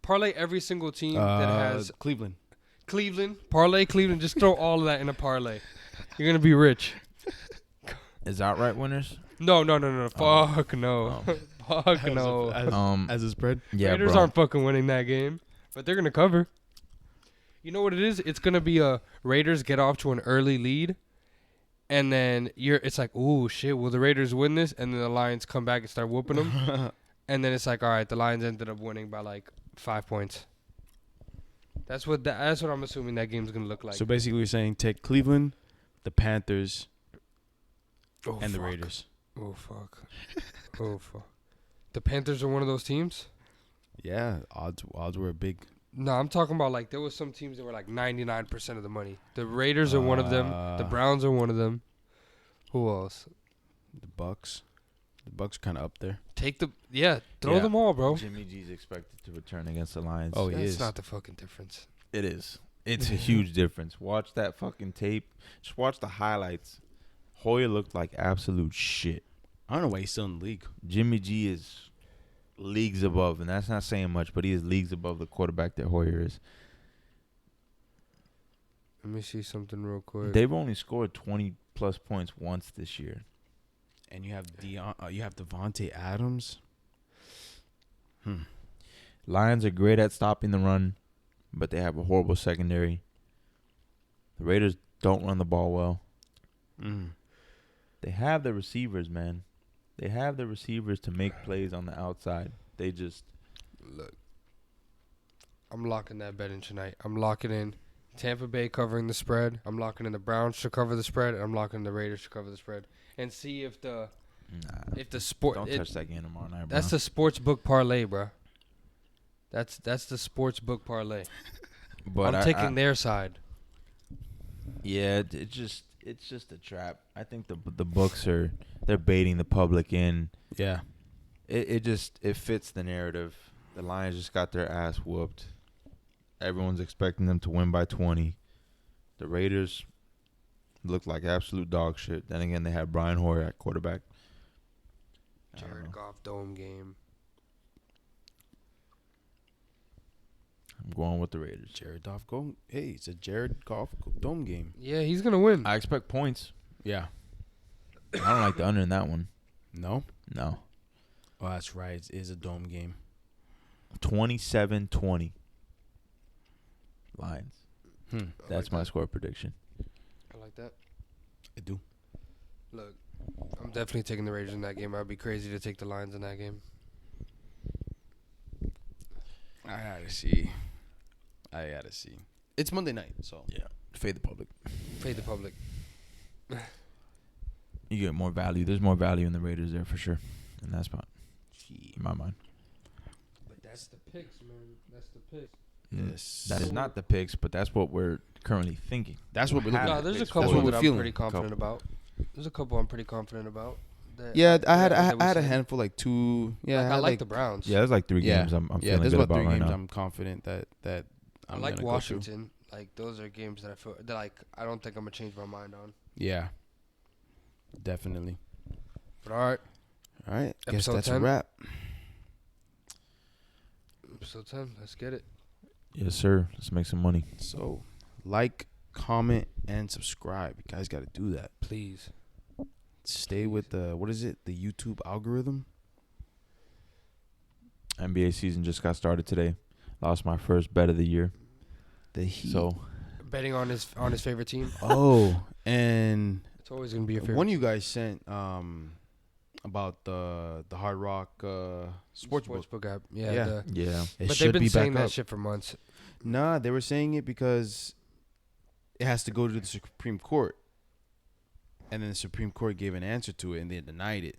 Speaker 2: Parlay every single team that has
Speaker 1: Cleveland.
Speaker 2: Parlay Cleveland. Just throw all of that in a parlay. You're gonna be rich.
Speaker 3: Is outright winners?
Speaker 2: No. Fuck no. Fuck no.
Speaker 1: As a spread?
Speaker 3: Yeah,
Speaker 2: Raiders aren't fucking winning that game, but they're gonna cover. You know what it is? It's gonna be a Raiders get off to an early lead, and then it's like, ooh shit, will the Raiders win this? And then the Lions come back and start whooping them, and then it's like, all right, the Lions ended up winning by like 5 points. That's what I'm assuming that game's gonna look like.
Speaker 1: So basically, you're saying take Cleveland, the Panthers, and the Raiders.
Speaker 2: Oh fuck. The Panthers are one of those teams?
Speaker 1: Yeah, odds were big.
Speaker 2: No, I'm talking about like there was some teams that were like 99% of the money. The Raiders are one of them. The Browns are one of them. Who else?
Speaker 1: The Bucks. The Bucks are kind of up there.
Speaker 2: Throw them all, bro.
Speaker 3: Jimmy G's expected to return against the Lions.
Speaker 1: Oh, he
Speaker 2: That's
Speaker 1: is.
Speaker 2: not the fucking difference.
Speaker 3: It is. It's a huge difference. Watch that fucking tape. Just watch the highlights. Hoyer looked like absolute shit.
Speaker 1: I don't know why he's still in the league.
Speaker 3: Jimmy G is leagues above, and that's not saying much, but he is leagues above the quarterback that Hoyer is.
Speaker 2: Let me see something real quick.
Speaker 3: They've only scored 20-plus points once this year.
Speaker 1: And you have you have Devontae Adams.
Speaker 3: Lions are great at stopping the run, but they have a horrible secondary. The Raiders don't run the ball well. They have the receivers, man. They have the receivers to make plays on the outside. They just...
Speaker 2: Look, I'm locking that bet in tonight. I'm locking in Tampa Bay covering the spread. I'm locking in the Browns to cover the spread. And I'm locking in the Raiders to cover the spread. And see if the sport...
Speaker 3: Don't touch that game tomorrow night, bro.
Speaker 2: That's the sports book parlay, bro. That's the sports book parlay.
Speaker 3: But
Speaker 2: I'm taking their side.
Speaker 3: Yeah, it's just a trap. I think the books they're baiting the public in.
Speaker 1: Yeah.
Speaker 3: It fits the narrative. The Lions just got their ass whooped. Everyone's expecting them to win by 20. The Raiders look like absolute dog shit. Then again, they have Brian Hoyer at quarterback.
Speaker 2: Jared Goff dome game.
Speaker 3: I'm going with the Raiders.
Speaker 1: Jared Goff go. Hey, it's a Jared Goff dome game.
Speaker 2: Yeah, he's gonna win.
Speaker 3: I expect points.
Speaker 1: Yeah.
Speaker 3: I don't like the under in that one.
Speaker 1: No?
Speaker 3: No.
Speaker 1: Oh, that's right. It is a dome game.
Speaker 3: 27-20. Lions. That's
Speaker 2: like
Speaker 3: my
Speaker 2: that.
Speaker 3: score prediction.
Speaker 2: I like that.
Speaker 1: I do.
Speaker 2: Look, I'm definitely taking the Raiders in that game. I'd be crazy to take the Lions in that game.
Speaker 1: I gotta see. It's Monday night, so.
Speaker 3: Yeah. Fade the public.
Speaker 2: Fade the public.
Speaker 3: You get more value. There's more value in the Raiders there for sure. In that spot. In my mind.
Speaker 2: But that's the picks, man. That's the picks.
Speaker 1: Yes.
Speaker 3: That is not the picks, but that's what we're currently thinking.
Speaker 1: That's what we're looking
Speaker 2: No,
Speaker 1: at.
Speaker 2: there's a
Speaker 1: That's
Speaker 2: couple
Speaker 1: what
Speaker 2: that
Speaker 1: we're
Speaker 2: I'm
Speaker 1: feeling.
Speaker 2: pretty confident about. There's a couple I'm pretty confident about.
Speaker 1: Yeah, I had
Speaker 2: that we
Speaker 1: a
Speaker 2: said.
Speaker 1: handful, like two. Yeah,
Speaker 2: Like,
Speaker 1: I
Speaker 2: I
Speaker 1: had
Speaker 2: like the Browns.
Speaker 3: Yeah, there's like 3
Speaker 1: Yeah.
Speaker 3: games I'm
Speaker 1: yeah,
Speaker 3: feeling
Speaker 1: there's
Speaker 3: good
Speaker 1: about
Speaker 3: about
Speaker 1: 3
Speaker 3: right
Speaker 1: games
Speaker 3: now.
Speaker 1: I'm confident that
Speaker 2: I
Speaker 1: I'm
Speaker 2: like
Speaker 1: gonna go to.
Speaker 2: Washington. Like, those are games that I feel that, like, I don't think I'm gonna change my mind on.
Speaker 1: Yeah. Definitely.
Speaker 2: But all right,
Speaker 1: All right. Guess
Speaker 2: Episode
Speaker 1: that's
Speaker 2: 10?
Speaker 1: a wrap.
Speaker 2: episode 10. Let's get it.
Speaker 3: Yes, sir. Let's make some money.
Speaker 1: So, like, comment, and subscribe. You guys got to do that.
Speaker 2: Please.
Speaker 1: Stay with the the YouTube algorithm.
Speaker 3: NBA season just got started today. Lost my first bet of the year.
Speaker 1: The Heat.
Speaker 3: So
Speaker 2: Betting on his favorite team.
Speaker 1: And
Speaker 2: It's always gonna be your favorite.
Speaker 1: one you guys sent about the Hard Rock Sportsbook.
Speaker 2: App. Yeah.
Speaker 1: Yeah.
Speaker 3: yeah,
Speaker 1: It
Speaker 2: But
Speaker 1: should
Speaker 2: they've been
Speaker 1: be
Speaker 2: saying
Speaker 1: back
Speaker 2: that
Speaker 1: up.
Speaker 2: shit for months.
Speaker 1: Nah, they were saying it because it has to go to the Supreme Court. And then the Supreme Court gave an answer to it, and they denied it.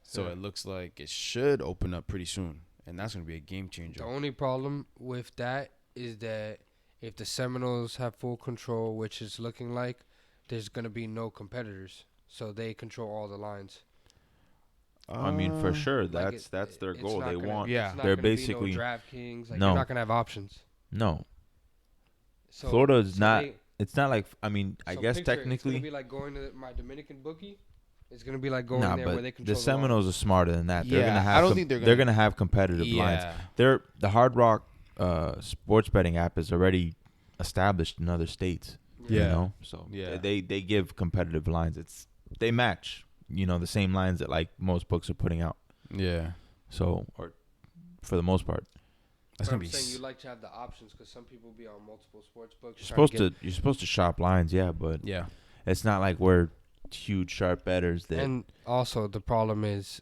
Speaker 1: So
Speaker 2: Yeah.
Speaker 1: it looks like it should open up pretty soon. And that's going to be a game changer.
Speaker 2: The only problem with that is that if the Seminoles have full control, which is looking like, there's gonna be no competitors, so they control all the lines.
Speaker 3: I mean for sure
Speaker 2: Like
Speaker 3: that's their
Speaker 2: it's
Speaker 3: goal.
Speaker 2: not
Speaker 3: They
Speaker 2: gonna-
Speaker 3: want.
Speaker 1: Yeah.
Speaker 2: it's not
Speaker 3: They're
Speaker 2: gonna be
Speaker 3: basically
Speaker 2: no DraftKings. Like,
Speaker 3: No.
Speaker 2: you're not gonna have options.
Speaker 3: no.
Speaker 2: So,
Speaker 3: Florida's
Speaker 2: so
Speaker 3: not.
Speaker 2: they-
Speaker 3: It's not like I mean I
Speaker 2: so
Speaker 3: guess
Speaker 2: picture, it's
Speaker 3: technically.
Speaker 2: gonna be like going to my Dominican bookie. It's gonna be like going
Speaker 3: Nah,
Speaker 2: there where
Speaker 3: but
Speaker 2: they control
Speaker 3: the Seminoles are smarter than that. They're
Speaker 1: Yeah,
Speaker 3: gonna have.
Speaker 1: I don't think they're
Speaker 3: they're
Speaker 1: gonna-
Speaker 3: gonna have competitive lines.
Speaker 1: Yeah.
Speaker 3: The Hard Rock sports betting app is already established in other states. You
Speaker 1: Yeah.
Speaker 3: know, so
Speaker 1: Yeah.
Speaker 3: they give competitive lines. They match. You know, the same lines that like most books are putting out.
Speaker 1: Yeah.
Speaker 3: So or for the most part,
Speaker 1: That's
Speaker 2: I'm
Speaker 1: going to be...
Speaker 2: saying you like to have the options because some people be on multiple sports books.
Speaker 3: you're supposed to shop lines, yeah, but
Speaker 1: Yeah.
Speaker 3: it's not like we're huge sharp betters that
Speaker 2: And also the problem is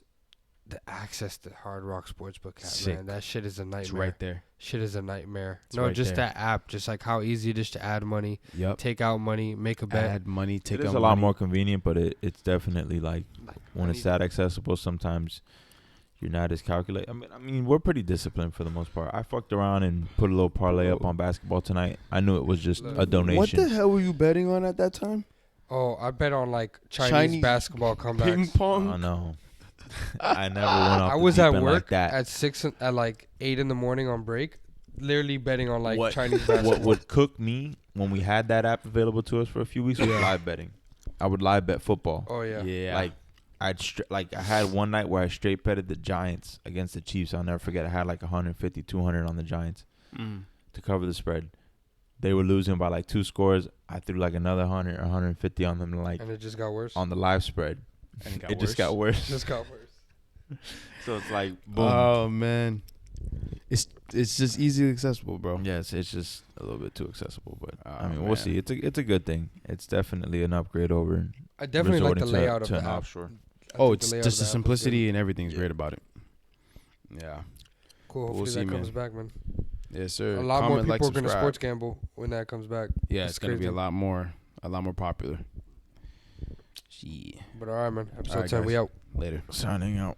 Speaker 2: the access to Hard Rock Sportsbook app.
Speaker 1: Sick.
Speaker 2: Man, that shit is a nightmare.
Speaker 1: It's right there.
Speaker 2: Shit is a nightmare.
Speaker 1: It's
Speaker 2: No,
Speaker 1: right
Speaker 2: just
Speaker 1: there.
Speaker 2: that app. Just like how easy it is to add money,
Speaker 1: Yep.
Speaker 2: take out money, make a bet.
Speaker 1: Add money, take
Speaker 3: it is
Speaker 1: out
Speaker 3: a lot
Speaker 1: money.
Speaker 3: more convenient, but it's definitely like
Speaker 2: Like,
Speaker 3: when
Speaker 2: I
Speaker 3: it's
Speaker 2: need-
Speaker 3: that accessible, sometimes you're not as calculated. I mean, we're pretty disciplined for the most part. I fucked around and put a little parlay up on basketball tonight. I knew it was just
Speaker 2: Look.
Speaker 3: a donation.
Speaker 1: What the hell were you betting on at that time?
Speaker 2: Oh, I bet on like Chinese basketball comebacks.
Speaker 1: Ping pong?
Speaker 3: I know. I never went off
Speaker 2: I
Speaker 3: the
Speaker 2: was
Speaker 3: deep
Speaker 2: at
Speaker 3: end
Speaker 2: work
Speaker 3: like that.
Speaker 2: at like 8 in the morning on break, literally betting on like
Speaker 3: What-
Speaker 2: Chinese basketball.
Speaker 3: What would cook me when we had that app available to us for a few weeks was live betting. I would live bet football.
Speaker 2: Oh yeah.
Speaker 3: Like I had one night where I straight betted the Giants against the Chiefs. I'll never forget. I had like 150, 200 on the Giants to cover the spread. They were losing by like 2 scores. I threw like another 100 or 150 on them, like
Speaker 2: And it just got worse.
Speaker 3: on the live spread.
Speaker 1: And
Speaker 3: It just got worse.
Speaker 2: It just got worse.
Speaker 3: So it's like boom.
Speaker 1: Oh man, it's just easily accessible, bro.
Speaker 3: Yes, it's just a little bit too accessible, but I mean,
Speaker 1: Oh,
Speaker 3: we'll
Speaker 1: man.
Speaker 3: see. It's a good thing. It's definitely an upgrade over
Speaker 2: I definitely like the
Speaker 3: resorting
Speaker 2: layout of
Speaker 3: to
Speaker 2: the
Speaker 3: an
Speaker 2: app.
Speaker 3: offshore.
Speaker 2: I
Speaker 1: Oh,
Speaker 2: think
Speaker 1: it's
Speaker 2: layout
Speaker 1: just
Speaker 2: of
Speaker 1: the
Speaker 2: app was
Speaker 1: simplicity
Speaker 2: good.
Speaker 1: and everything's
Speaker 3: Yeah.
Speaker 1: great about it. Yeah.
Speaker 2: Cool. Hopefully
Speaker 1: We'll see,
Speaker 2: that comes
Speaker 1: man.
Speaker 2: back, man.
Speaker 1: Yes, sir.
Speaker 2: A lot more
Speaker 1: Comment,
Speaker 2: people
Speaker 1: like,
Speaker 2: are gonna
Speaker 1: subscribe.
Speaker 2: sports gamble when that comes back.
Speaker 1: Yeah,
Speaker 2: It's
Speaker 1: it's gonna be
Speaker 2: crazy.
Speaker 1: a lot more popular. Gee.
Speaker 2: But all right, man. Episode
Speaker 1: All right,
Speaker 2: 10, we
Speaker 1: guys.
Speaker 2: out.
Speaker 1: Later.
Speaker 3: Signing out.